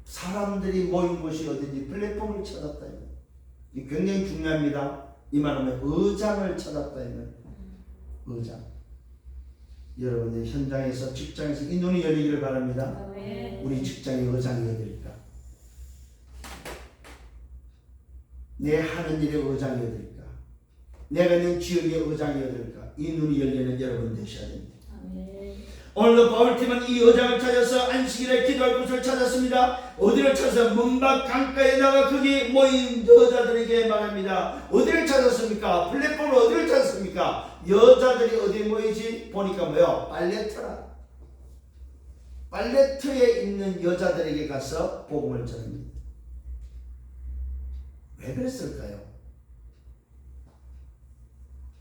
사람들이 모인 곳이 어딘지 플랫폼을 찾았다 이거. 이 굉장히 중요합니다. 이 말은 의장을 찾았다 이거. 의장. 여러분들 현장에서 직장에서 이 눈이 열리기를 바랍니다. 아멘. 우리 직장의 의장이 어딜까? 내 하는 일의 의장이 어딜까? 내가 있는 지역의 의장이 어딜까? 이 눈이 열리는 여러분 되셔야 됩니다. 아멘. 오늘도 바울팀은 이 의장을 찾아서 안식일에 기도할 곳을 찾았습니다. 어디를 찾아서 문밖 강가에 나가 거기 모인 여자들에게 말합니다. 어디를 찾았습니까? 플랫폼을 어디를 찾았습니까? 여자들이 어디 모이지? 보니까 뭐요? 빨래터라. 빨래터에 있는 여자들에게 가서 복음을 전합니다. 왜 그랬을까요?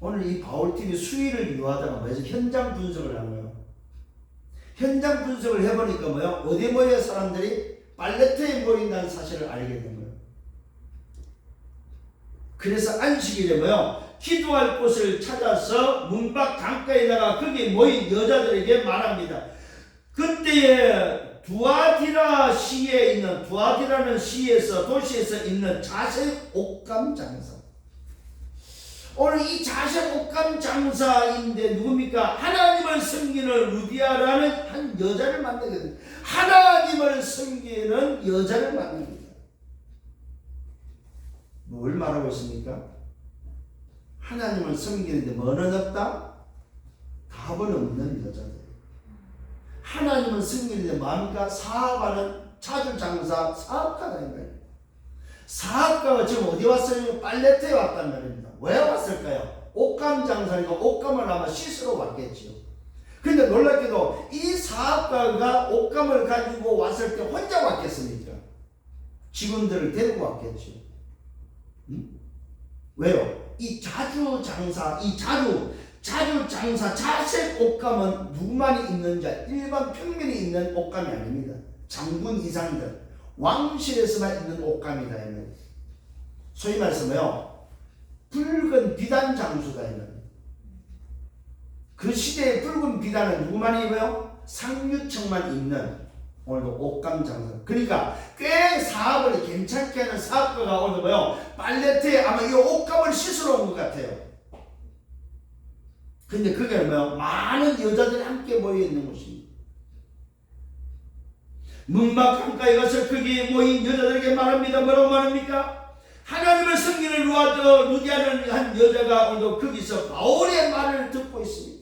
오늘 이 바울팀이 수위를 유하다가 뭐죠? 현장 분석을 한 거예요. 현장 분석을 해보니까 뭐요? 어디 모여 사람들이 빨래터에 모인다는 사실을 알게 된 거예요. 그래서 안식일에 뭐요? 기도할 곳을 찾아서 문밖 강가에다가 거기 모인 여자들에게 말합니다. 그때에 두아디라 시에 있는 두아디라는 시에서 도시에서 있는 자색 옷감 장사. 오늘 이 자색 옷감 장사인데 누굽니까? 하나님을 섬기는 루디아라는 한 여자를 만나게 됩니다. 하나님을 섬기는 여자를 만납니다. 뭘 말하고 있습니까? 하나님을 섬기는데 뭐는 없다? 답은 없는 여자들. 하나님을 섬기는데 뭡니까? 사업하는 차주장사 사업가다. 사업가가 지금 어디 왔어요? 빨래터에 왔단 말입니다. 왜 왔을까요? 옷감 장사니까 옷감을 아마 씻으러 왔겠지요. 근데 놀랍게도 이 사업가가 옷감을 가지고 왔을 때 혼자 왔겠습니까? 직원들을 데리고 왔겠죠. 왜요? 이 자주 장사, 자색 옷감은 누구만이 있는 자, 일반 평민이 있는 옷감이 아닙니다. 장군 이상들, 왕실에서만 있는 옷감이다. 소위 말해서요, 붉은 비단 장수다. 그 시대의 붉은 비단은 누구만 입어요? 상류층만 입는 오늘도 옷감 장사. 그러니까 꽤 사업을 괜찮게 하는 사업가가 오늘 뭐요? 빨래터에 아마 이 옷감을 씻으러 온 것 같아요. 근데 그게 뭐요? 많은 여자들이 함께 모여 있는 곳입니다. 문밖 강가에 가서 거기 모인 여자들에게 말합니다. 뭐라고 말합니까? 하나님을 섬기는 루디아는 한 여자가 오늘도 거기서 바울의 말을 듣고 있습니다.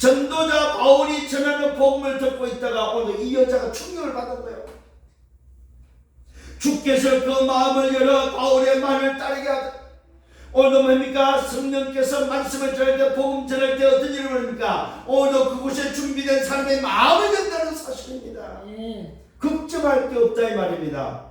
전도자 바울이 전하는 복음을 듣고 있다가 오늘 이 여자가 충격을 받은 거예요. 주께서 그 마음을 열어 바울의 말을 따르게 하다. 오늘 뭡니까? 성령께서 말씀을 전할 때, 복음 전할 때 어떤 일을 합니까? 오늘 그곳에 준비된 사람의 마음을 연다는 사실입니다. 걱정할 게 없다 이 말입니다.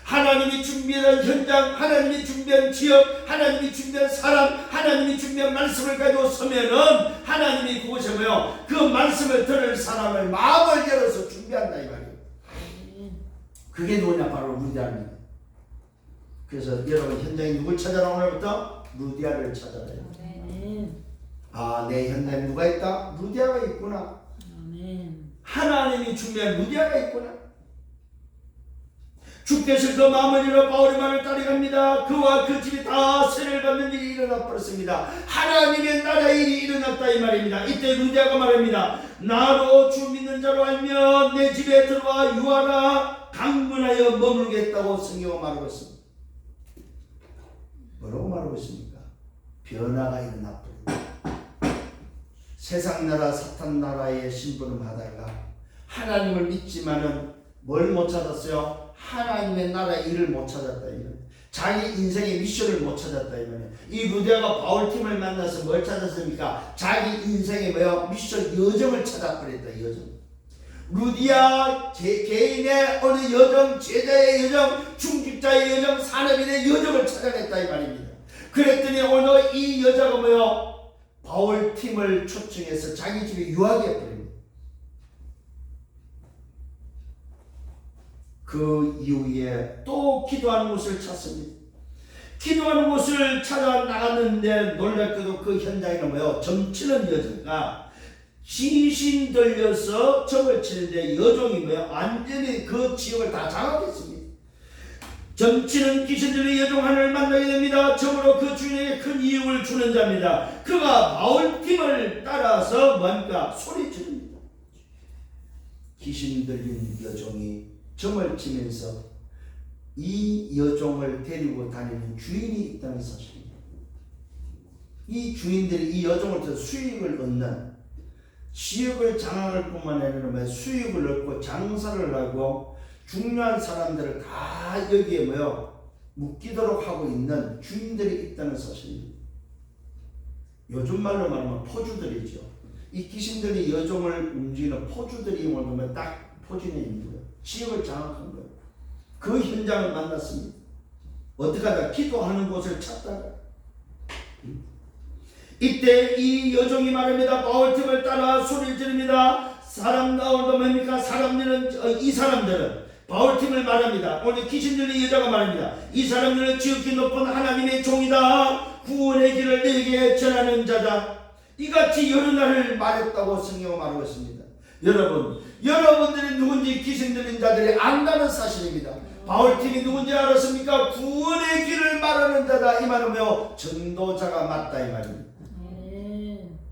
하나님이 준비한 현장, 하나님이 준비한 지역, 하나님이 준비한 사람, 하나님이 준비한 말씀을 가지고 서면은 하나님이 그곳에 뭐요? 그 말씀을 들을 사람을 마음을 열어서 준비한다 이 말이에요. 그게 누구냐? 바로 루디아입니다. 그래서 여러분 현장에 누굴 찾아라? 오늘부터 루디아를 찾아라. 아, 내 현장에 누가 있다? 루디아가 있구나. 하나님이 준비한 루디아가 있구나. 주께서 그 마음을 열어 바울의 말을 따라갑니다. 그와 그 집이 다 세례를 받는 일이 일어나 버렸습니다. 하나님의 나라의 일이 일어났다 이 말입니다. 이때 루디아가 말합니다. 나로 주 믿는 자로 알면 내 집에 들어와 유하나 강문하여 머물겠다고 성경은 말하고 있습니다. 뭐라고 말하고 있습니까? 변화가 일어나 버립니다. 세상 나라 사탄 나라의 심부름하다가 하나님을 믿지만은 뭘 못 찾았어요? 하나님의 나라의 일을 못 찾았다 이거예요. 자기 인생의 미션을 못 찾았다 이거예요. 이 루디아가 바울팀을 만나서 뭘 찾았습니까? 자기 인생의 뭐야? 미션 여정을 찾아버렸다. 여정. 루디아 개인의 어느 여정, 제자의 여정, 중직자의 여정, 산업인의 여정을 찾아냈다 이 말입니다. 그랬더니 오늘 이 여자가 뭐야? 바울팀을 초청해서 자기 집에 유하게 해버립니다. 그 이후에 또 기도하는 곳을 찾습니다. 기도하는 곳을 찾아 나갔는데 놀랍게도 그 현장에는 뭐요? 점치는 여자가 귀신 들려서 점을 치는데 여종이 뭐요? 완전히 그 지역을 다 장악했습니다. 점치는 귀신 들린 여종 하나를 만나게 됩니다. 점으로 그 주인에게 큰 이익을 주는 자입니다. 그가 바울팀을 따라서 뭔가 소리치릅니다. 귀신 들린 여종이 점을 치면서 이 여종을 데리고 다니는 주인이 있다는 사실입니다. 이 주인들이 이 여종을 통해서 수익을 얻는, 지역을 장악할 뿐만 아니라 수익을 얻고 장사를 하고 중요한 사람들을 다 여기에 묶이도록 하고 있는 주인들이 있다는 사실입니다. 요즘 말로 말하면 포주들이죠. 이 귀신들이 여종을 움직이는 포주들이 오면 딱 포진해 있는 거예요. 지역을 장악한 거예요. 그 현장을 만났습니다. 어떻게 하다? 기도하는 곳을 찾다가 이때 이 여종이 말합니다. 바울팀을 따라 소리를 지릅니다. 사람 나오는 뭡니까? 이 사람들은 바울팀을 말합니다. 오늘 귀신 들린 여자가 말합니다. 이 사람들은 지극히 높은 하나님의 종이다. 구원의 길을 내게 전하는 자다. 이같이 여러 날을 말했다고 성경은 말하고 있습니다. 여러분들이 누군지 귀신 들린 자들이 안다는 사실입니다. 바울팀이 누군지 알았습니까? 구원의 길을 말하는 자다 이 말이며 전도자가 맞다 이 말입니다.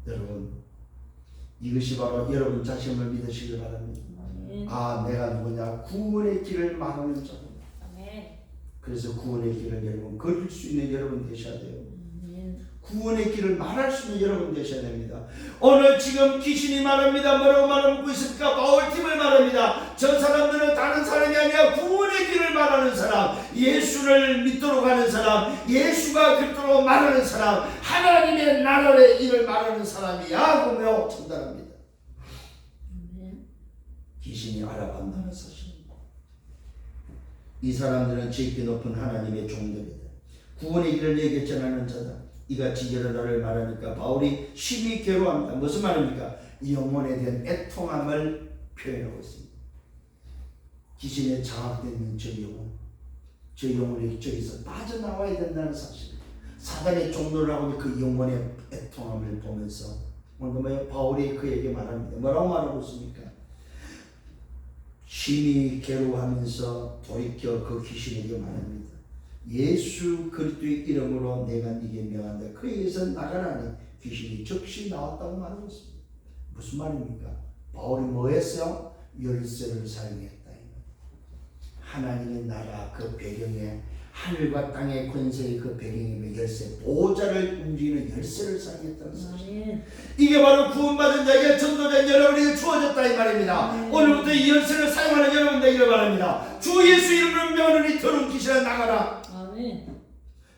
여러분, 이것이 바로 여러분 자신을 믿으시길 바랍니다. 아, 내가 누구냐? 구원의 길을 말하는 자다. 그래서 구원의 길을 여러분 걸을 수 있는 여러분 되셔야 돼요. 구원의 길을 말할 수 있는 여러분 되셔야 됩니다. 오늘 지금 귀신이 말합니다. 뭐라고 말하고 있습니까? 바울팀을 말합니다. 저 사람들은 다른 사람이 아니라 구원의 길을 말하는 사람, 예수를 믿도록 하는 사람, 예수가 그리스도로 말하는 사람, 하나님의 나라의 일을 말하는 사람이야 그러며 전달합니다. 귀신이 알아간다는 사실입니다. 이 사람들은 지극히 높은 하나님의 종들이다. 구원의 길을 내게 전하는 자다. 이같이 여러 날을 말하니까 바울이 심히 괴로워합니다. 무슨 말입니까? 영혼에 대한 애통함을 표현하고 있습니다. 귀신에 장악되어 있는 저 영혼이 저기서 빠져나와야 된다는 사실. 사단의 종로를 하고 있는 그 영혼의 애통함을 보면서 오늘 바울이 그에게 말합니다. 뭐라고 말하고 있습니까? 심히 괴로워하면서 돌이켜 그 귀신에게 말합니다. 예수 그리스도의 이름으로 내가 네게 명한다. 그에게서 나가라니 귀신이 즉시 나왔다고 말하고 있습니다. 무슨 말입니까? 바울이 뭐 했어요? 열쇠를 사용했다. 하나님의 나라 그 배경에 하늘과 땅의 권세의 그 배경이며 열쇠, 보좌를 움직이는 열쇠를 사용했다는 사실. 아멘. 이게 바로 구원받은 자에게 전도자인 여러분에게 주어졌다 이 말입니다. 오늘부터 이 열쇠를 사용하는 여러분 되기를 바랍니다. 주 예수 이름으로 명하노니 더러운 귀신아 나가라. 아멘.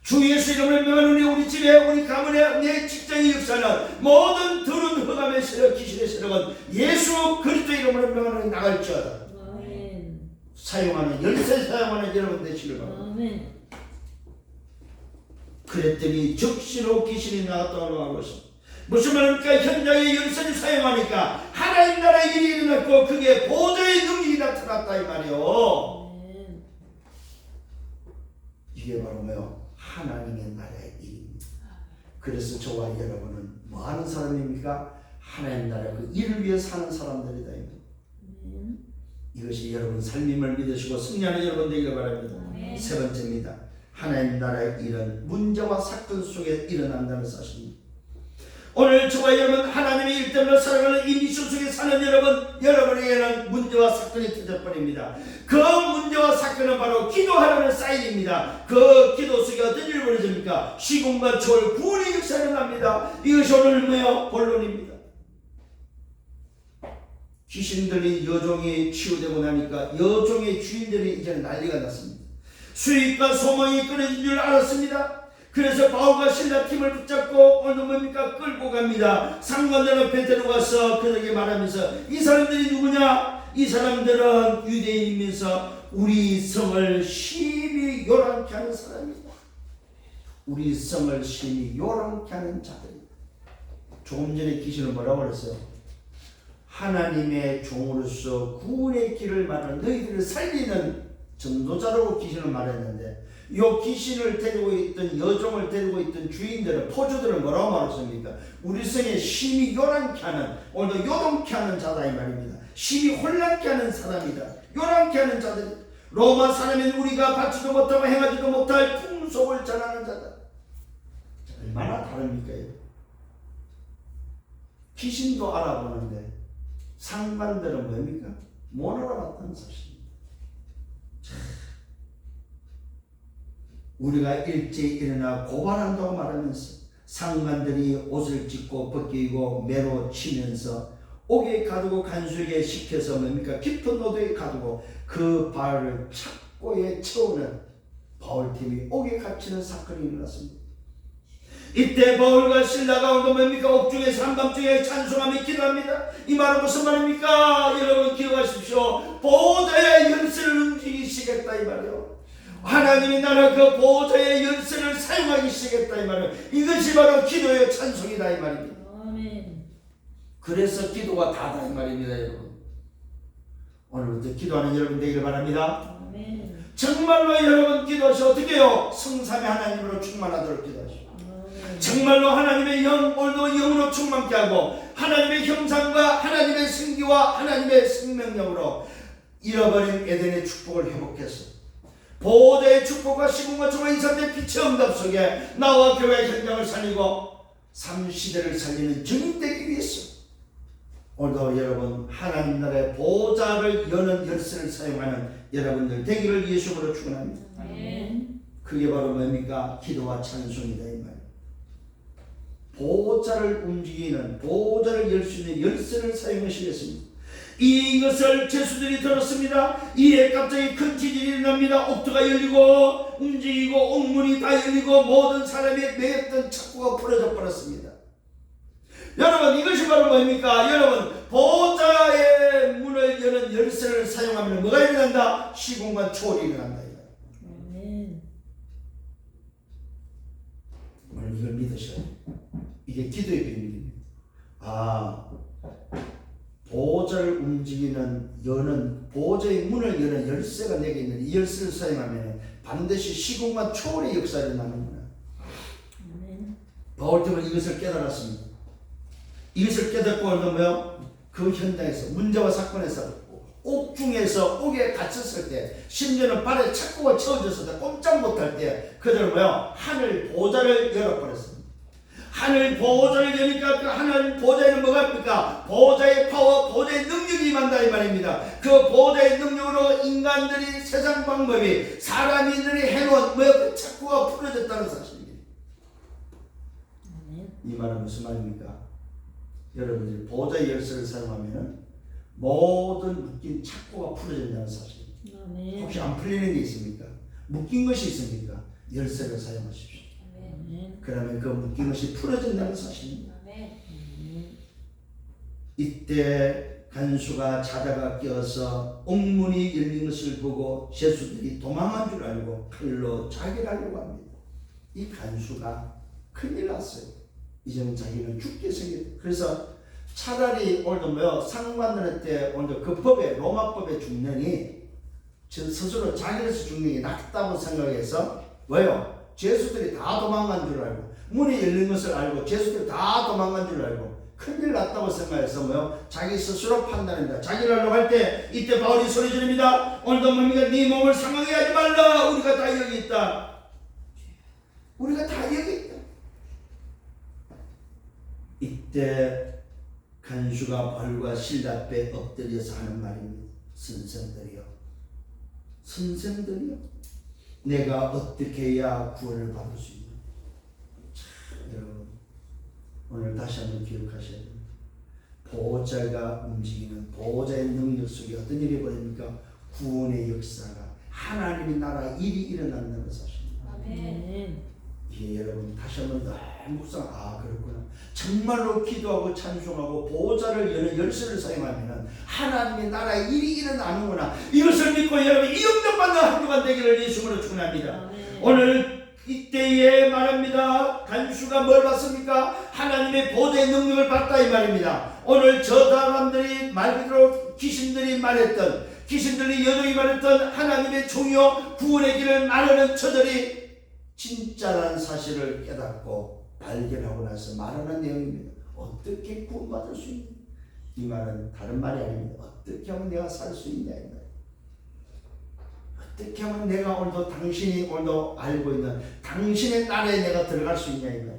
주 예수 이름으로 명하노니 우리 집에 우리 가문에 내 직장의 역사는 모든 더러운 흑암의 세력 귀신의 세력은 예수 그리스도 이름으로 명하노니 나갈지어다. 아멘. 사용하는 열쇠 사용하는 여러분 되시길 바랍니다. 아멘. 그랬더니 즉시로 귀신이 나갔다고 하고 있습니다. 무슨 말입니까? 현장에 열쇠를 사용하니까 하나님 나라의 일이 일어났고 그게 보좌의 능력이 나타났다 이 말이요. 아멘. 이게 바로 뭐요? 하나님의 나라의 일입니다. 그래서 저와 여러분은 뭐 하는 사람입니까? 하나님 나라 그 일을 위해 사는 사람들이다. 아멘. 이것이 여러분 삶임을 믿으시고 승리하는 여러분 되기를 바랍니다. 아멘. 세 번째입니다. 하나님 나라의 일은 문제와 사건 속에 일어난다는 사실입니다. 오늘 저와 여러분 하나님의 일 때문에 살아가는 이 미션 속에 사는 여러분에게는 문제와 사건이 터져버립니다. 그 문제와 사건은 바로 기도하라는 사인입니다. 그 기도 속에 어떤 일이 벌어집니까? 시공과 초월 구원의 역사가 일어납니다. 이것이 오늘 뭐예요? 본론입니다. 귀신들이 여종이 치유되고 나니까 여종의 주인들이 이제 난리가 났습니다. 수익과 소망이 끊어진 줄 알았습니다. 그래서 바울과 신라 팀을 붙잡고 오늘 뭡니까? 끌고 갑니다. 상관들 앞에 데려가서 그들에게 말하면서 이 사람들이 누구냐? 이 사람들은 유대인이면서 우리 성을 심히 요란케 하는 사람이다. 우리 성을 심히 요란케 하는 자들이다. 조금 전에 귀신은 뭐라고 그랬어요? 하나님의 종으로서 구원의 길을 말하는 너희들을 살리는 전도자라고 귀신을 말했는데 이 귀신을 데리고 있던 여종을 데리고 있던 주인들은 포주들은 뭐라고 말했습니까? 우리 성에 심히 요란케 하는 오늘도 요동케 하는 자다 이 말입니다. 심히 혼란케 하는 사람이다. 요란케 하는 자들. 로마 사람인 우리가 받지도 못하고 행하지도 못할 풍속을 전하는 자다. 얼마나 다릅니까? 귀신도 알아보는데 상관들은 뭡니까? 못 알아봤다는 사실입니다. 우리가 일제히 일어나 고발한다고 말하면서 상관들이 옷을 찢고 벗기고 매로 치면서 옥에 가두고 간수에게 시켜서 뭡니까? 깊은 노도에 가두고 그 발을 착고에 채우는 바울팀이 옥에 갇히는 사건이 일어났습니다. 이때 바울과 신라가 오늘 뭡니까? 옥중에서 한밤중에 찬송하며 기도합니다. 이 말은 무슨 말입니까? 여러분 기억하십시오. 보호자의 열쇠를 움직이시겠다 이 말이요. 하나님의 나라 그 보호자의 열쇠를 사용하기 시작했다 이 말이에요. 이것이 바로 기도의 찬송이다 이 말입니다. 아멘. 그래서 기도가 다다 이 말입니다 여러분. 오늘부터 기도하는 여러분 되기를 바랍니다. 아멘. 정말로 여러분 기도하시오. 어떻게 해요? 성삼의 하나님으로 충만하도록 기도하시오. 아멘. 정말로 하나님의 영, 오늘도 영으로 충만케 하고 하나님의 형상과 하나님의 생기와 하나님의 생명력으로 잃어버린 에덴의 축복을 회복해서 보호자의 축복과 시공과 조화 이산의 빛의 응답 속에 나와 교회의 현장을 살리고 삶시대를 살리는 증인 되기 위해서 오늘도 여러분 하나님 나라의 보호자를 여는 열쇠를 사용하는 여러분들 되기를 예수님으로 축원합니다. 아멘. 그게 바로 뭡니까? 기도와 찬송이다 이 말. 보호자를 움직이는 보호자를 열 수 있는 열쇠를 사용하시겠습니다. 이것을 제수들이 들었습니다. 이에 갑자기 큰 지진이 일어납니다. 옥토가 열리고 움직이고 옥문이 다 열리고 모든 사람이 매였던 착고가 풀어져 버렸습니다. 여러분 이것이 바로 뭡니까? 여러분 보호자의 문을 여는 열쇠를 사용하면 뭐가 일어난다? 시공간 초월이 일어난다. 아멘. 오늘 이걸 믿으셔야 돼요. 이게 기도의 비밀입니다. 보호자를 움직이는 여는 보호자의 문을 여는 열쇠가 내게 있는데 이 열쇠를 사용하면 반드시 시공간 초월의 역사를 나누는구나. 바울팀은 이것을 깨달았습니다. 이것을 깨닫고 하는 뭐요? 그 현장에서 문제와 사건에서 옥중에서 옥에 갇혔을 때 심지어는 발에 착고가 채워졌을 때 꼼짝 못할 때 그들은 뭐요? 하늘 보좌를 열어버렸습니다. 하늘 보호자를 여니까 그 하늘 보호자에는 뭐가 있습니까? 보호자의 파워, 보호자의 능력이 임한다 이 말입니다. 그 보호자의 능력으로 인간들이 세상 방법이 사람들이 해놓은 그 착고가 풀어졌다는 사실입니다. 아멘. 이 말은 무슨 말입니까? 여러분들이 보호자의 열쇠를 사용하면 모든 묶인 착고가 풀어진다는 사실. 아멘. 혹시 안 풀리는 게 있습니까? 묶인 것이 있습니까? 열쇠를 사용하십시오. 아멘. 그러면 그 묶인 것이 풀어진다는 사실입니다. 아멘. 이때 간수가 자다가 깨어서 옥문이 열린 것을 보고 죄수들이 도망한 줄 알고 칼로 자기를 하려고 합니다. 이 간수가 큰일 났어요. 이제는 자기는 죽게 생겼어요. 그래서 차라리 오늘도 상관들한테 오늘 그 법에 로마법에 죽느니 스스로 자기에서 죽는 게 낫다고 생각해서 왜요? 죄수들이 다 도망간 줄 알고 문이 열린 것을 알고 죄수들이 다 도망간 줄 알고 큰일 났다고 생각해서 자기 스스로 판단합니다. 자기를 하려고 할 때 이때 바울이 소리 지릅니다. 오늘도 뭡니까? 네 몸을 상하게 하지 말라. 우리가 다 여기 있다. 우리가 다 여기 있다. 이때 간수가 바울과 실라 앞에 엎드려서 하는 말입니다. 선생들이요, 내가 어떻게 해야 구원을 받을 수 있나? 여러분, 오늘 다시 한번 기억하셔야 됩니다. 보호자가 움직이는 보호자의 능력 속에 어떤 일이 벌어집니까? 구원의 역사가 하나님의 나라 일이 일어난다는 사실입니다. 아멘. 예, 여러분 다시 한번 너무 묵상. 그렇구나. 정말로 기도하고 찬송하고 보호자를 여는 열쇠를 사용하면 하나님의 나라의 일이 일어나는구나. 이것을 믿고 여러분 이 영접받는 한 주간 되기를 예수님으로 축원합니다. 오늘 이때에 말합니다. 간수가 뭘 받습니까? 하나님의 보호자의 능력을 받다 이 말입니다. 오늘 저 사람들이 말 그대로 귀신들이 말했던, 귀신들이 여종이 말했던 하나님의 종이요 구원의 길을 말하는 저들이 진짜라는 사실을 깨닫고 발견하고 나서 말하는 내용입니다. 어떻게 구원받을 수 있냐? 이 말은 다른 말이 아닙니다. 어떻게 하면 내가 살 수 있냐 이 말. 어떻게 하면 내가 오늘도 당신이 오늘도 알고 있는 당신의 나라에 내가 들어갈 수 있냐 이 말.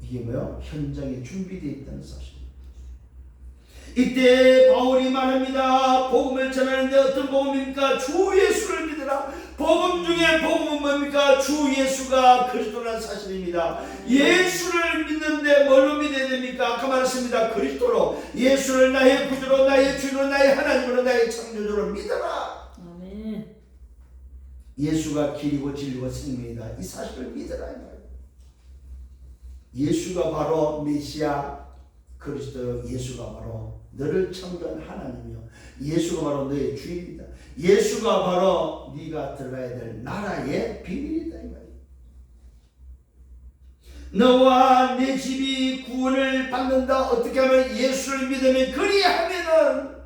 이게 뭐요? 현장에 준비되어 있다는 사실. 이때 바울이 말합니다. 복음을 전하는데 어떤 복음입니까? 주 예수를 믿으라. 복음 중에 복음은 뭡니까? 주 예수가 그리스도라는 사실입니다. 예수를 믿는데 뭘로 믿어야 됩니까? 아까 말했습니다. 그리스도로, 예수를 나의 구주로, 나의 주로, 나의 하나님으로, 나의 창조주로 믿어라. 아멘. 예수가 길이고 진리고 생명이다. 이 사실을 믿어라. 예수가 바로 메시아 그리스도, 예수가 바로 너를 창조한 하나님이요, 예수가 바로 너의 주입니다. 예수가 바로 네가 들어가야 될 나라의 비밀이다 이 말이야. 너와 내 집이 구원을 받는다. 어떻게 하면? 예수를 믿으면, 그리하면은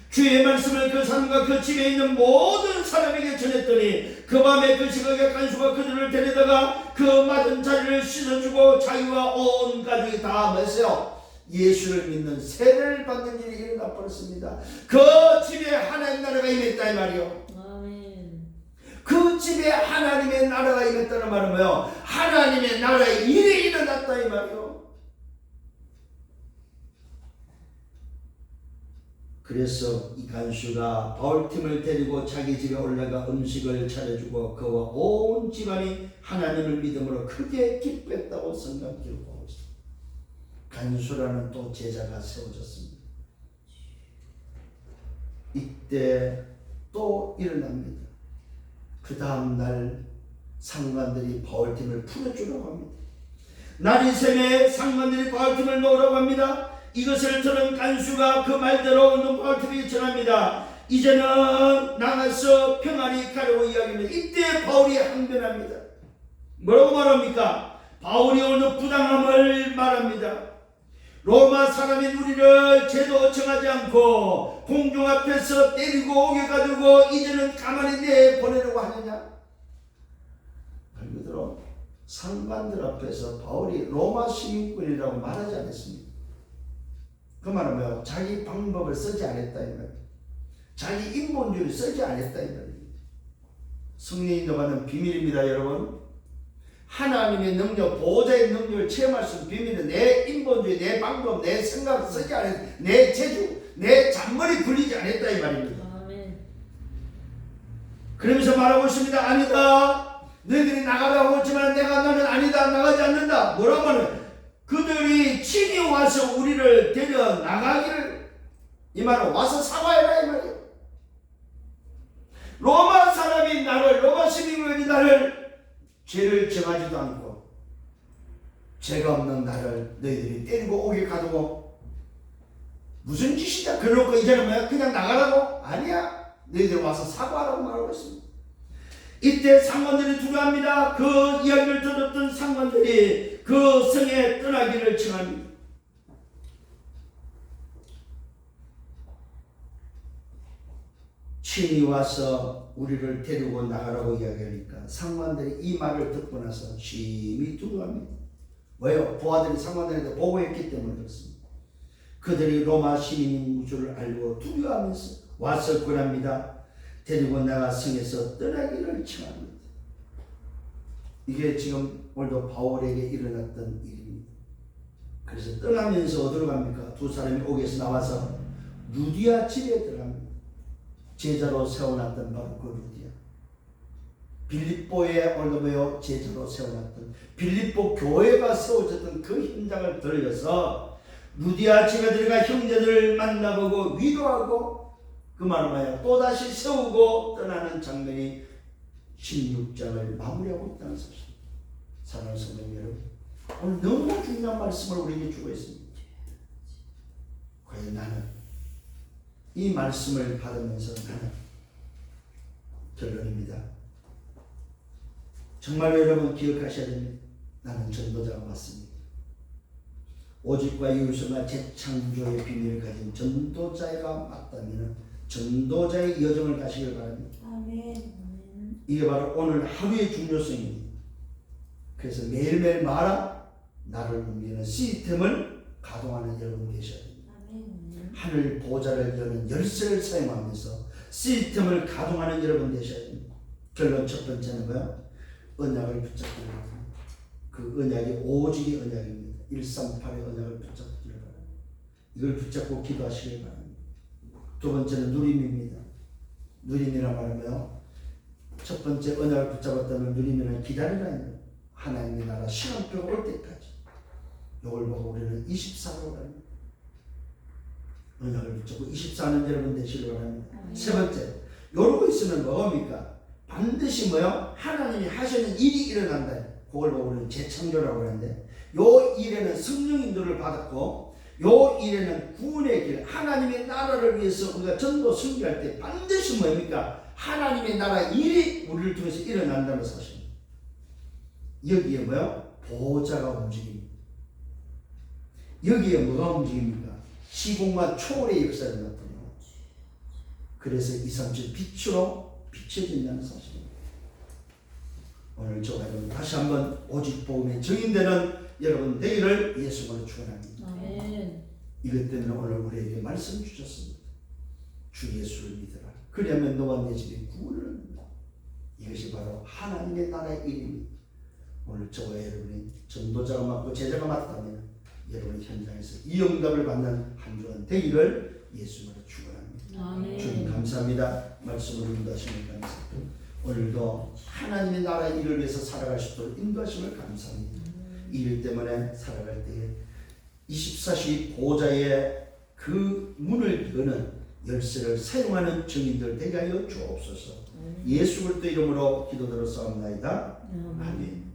주의 말씀을 그 사람과 그 집에 있는 모든 사람에게 전했더니 그 밤에 그 시각에 간수가 그들을 데려다가 그 맞은 자리를 씻어주고 자기와 온 가족이 다 뭐였어요? 예수를 믿는 세례를 받는 일이 일어나 버렸습니다. 그 집에 하나님 나라가 임했다 이 말이요. 아멘. 그 집에 하나님의 나라가 임했다는 말은 뭐예요? 하나님의 나라의 일이 일어났다 이 말이요. 그래서 이 간수가 바울팀을 데리고 자기 집에 올라가 음식을 차려주고 그와 온 집안이 하나님을 믿음으로 크게 기뻤다고 성경 기록하고 있습니다. 간수라는 또 제자가 세워졌습니다. 이때 또 일어납니다. 그 다음 날 상관들이 바울팀을 풀어주려고 합니다. 날이 새매 상관들이 바울팀을 놓으라고 합니다. 이것을 들은 간수가 그 말대로 오늘 바울팀에게 전합니다. 이제는 나가서 평안히 가려고 이야기합니다. 이때 바울이 항변합니다. 뭐라고 말합니까? 바울이 오늘 부당함을 말합니다. 로마 사람인 우리를 죄도 정하지 않고 공중 앞에서 때리고 오겨가지고 이제는 가만히 내보내려고 하느냐? 말 그대로 상관들 앞에서 바울이 로마 시민권이라고 말하지 않았습니다. 그 말은 뭐예요? 자기 방법을 쓰지 않았다 이 말이에요. 자기 인본주의를 쓰지 않았다 이 말이에요. 성령이 인도받는 비밀입니다, 여러분. 하나님의 능력, 보호자의 능력을 체험할 수 있는 비밀은 내 인본주의, 내 방법, 내 생각 쓰지 않은 내 재주, 내 잔머리 굴리지 않았다 이 말입니다. 아멘. 그러면서 말하고 있습니다. 아니다. 너희들이 나가라고 했지만 나는 아니다. 나가지 않는다. 뭐라고 하는? 그들이 친히 와서 우리를 데려 나가기를, 이 말은 와서 사과해라 이 말이에요. 로마 사람이 나를, 로마 시민이 나를 죄를 정하지도 않고 죄가 없는 나를 너희들이 때리고 오게 가두고 무슨 짓이냐? 그러고 이제는 뭐야? 그냥 나가라고? 아니야. 너희들 와서 사과하라고 말하고 있습니다. 이때 상관들이 두려워합니다. 그 이야기를 들었던 상관들이 그 성에 떠나기를 청합니다. 친히 와서 우리를 데리고 나가라고 이야기하니까 상관들이 이 말을 듣고 나서 심히 두려워합니다. 왜요? 부하들이 상관들한테 보고했기 때문에 그렇습니다. 그들이 로마 시민인 줄을 알고 두려워하면서 와서 권합니다. 데리고 나가 성에서 떠나기를 청합니다. 이게 지금 오늘도 바울에게 일어났던 일입니다. 그래서 떠나면서 어디로 갑니까? 두 사람이 옥에서 나와서 루디아 집에 들어갑니다. 제자로 세워놨던 바로 그 루디아. 빌립보에 오늘도 제자로 세워놨던 빌립보 교회가 세워졌던 그 현장을 들려서 루디아 집에 들어가 형제들을 만나보고 위로하고 그 말은 뭐예요? 또다시 세우고 떠나는 장면이 16장을 마무리하고 있다는 사실입니다. 사랑하는 성도 여러분, 오늘 너무 중요한 말씀을 우리에게 주고 있습니다. 과연 나는 이 말씀을 받으면서 나는 결론입니다. 정말 여러분 기억하셔야 됩니다. 나는 전도자가 맞습니다. 오직과 이웃과 재창조의 비밀을 가진 전도자가 맞다면 전도자의 여정을 가시길 바랍니다. 아멘. 이게 바로 오늘 하루의 중요성입니다. 그래서 매일매일 나를 옮기는 시스템을 가동하는 여러분 되셔야 됩니다. 아멘. 하늘 보좌를 여는 열쇠를 사용하면서 시스템을 가동하는 여러분 되셔야 됩니다. 결론 첫 번째는 뭐야? 언약을 붙잡기를 바랍니다. 그 언약이 오직의 언약입니다. 138의 언약을 붙잡기를 바랍니다. 이걸 붙잡고 기도하시길 바랍니다. 두 번째는 누림입니다. 누림이란 말은 첫 번째 언약을 붙잡았다면 누림이란 기다리라는 하나님의 나라 시간표가 올 때까지. 이걸 보고 우리는 24로 갑니다. 언약을 붙잡고 24는 여러분 되시길 바랍니다. 세 번째, 이러고 있으면 뭡니까? 반드시 하나님이 하시는 일이 일어난다. 그걸 보고 우리는 재창조라고 하는데, 요 일에는 성령 인도를 받았고 요 일에는 구원의 길, 하나님의 나라를 위해서 우리가 전도 선교할 때 반드시 뭡니까? 하나님의 나라 일이 우리를 통해서 일어난다는 사실입니다. 여기에 보호자가 움직입니다. 여기에 뭐가 움직입니까? 시공간 초월의 역사를 나타내요. 그래서 237 빛으로 비춰진다는 사실입니다. 오늘 저와 여러분 다시 한번 오직 복음의 증인되는 여러분 되기를 예수님으로 축원합니다. 아멘. 이것 때문에 오늘 우리에게 말씀 주셨습니다. 주 예수를 믿으라. 그러면 너와 내 집이 구원을 얻는다. 이것이 바로 하나님의 나라의 일입니다. 오늘 저와 여러분이 전도자가 맞고 제자가 맞다면 여러분 현장에서 이 응답을 받는 한 주간 되기를 예수님으로 축원합니다. 아멘. 주님 감사합니다. 말씀을 인도하시면 감사합니다. 오늘도 하나님의 나라의 일을 위해서 살아갈 수 있도록 인도하심을 감사합니다. 이 일 때문에 살아갈 때에 24시 보호자의 그 문을 여는 열쇠를 사용하는 증인들 되게 하여 주옵소서. 예수 그리스도 이름으로 기도드렸사옵나이다. 아멘.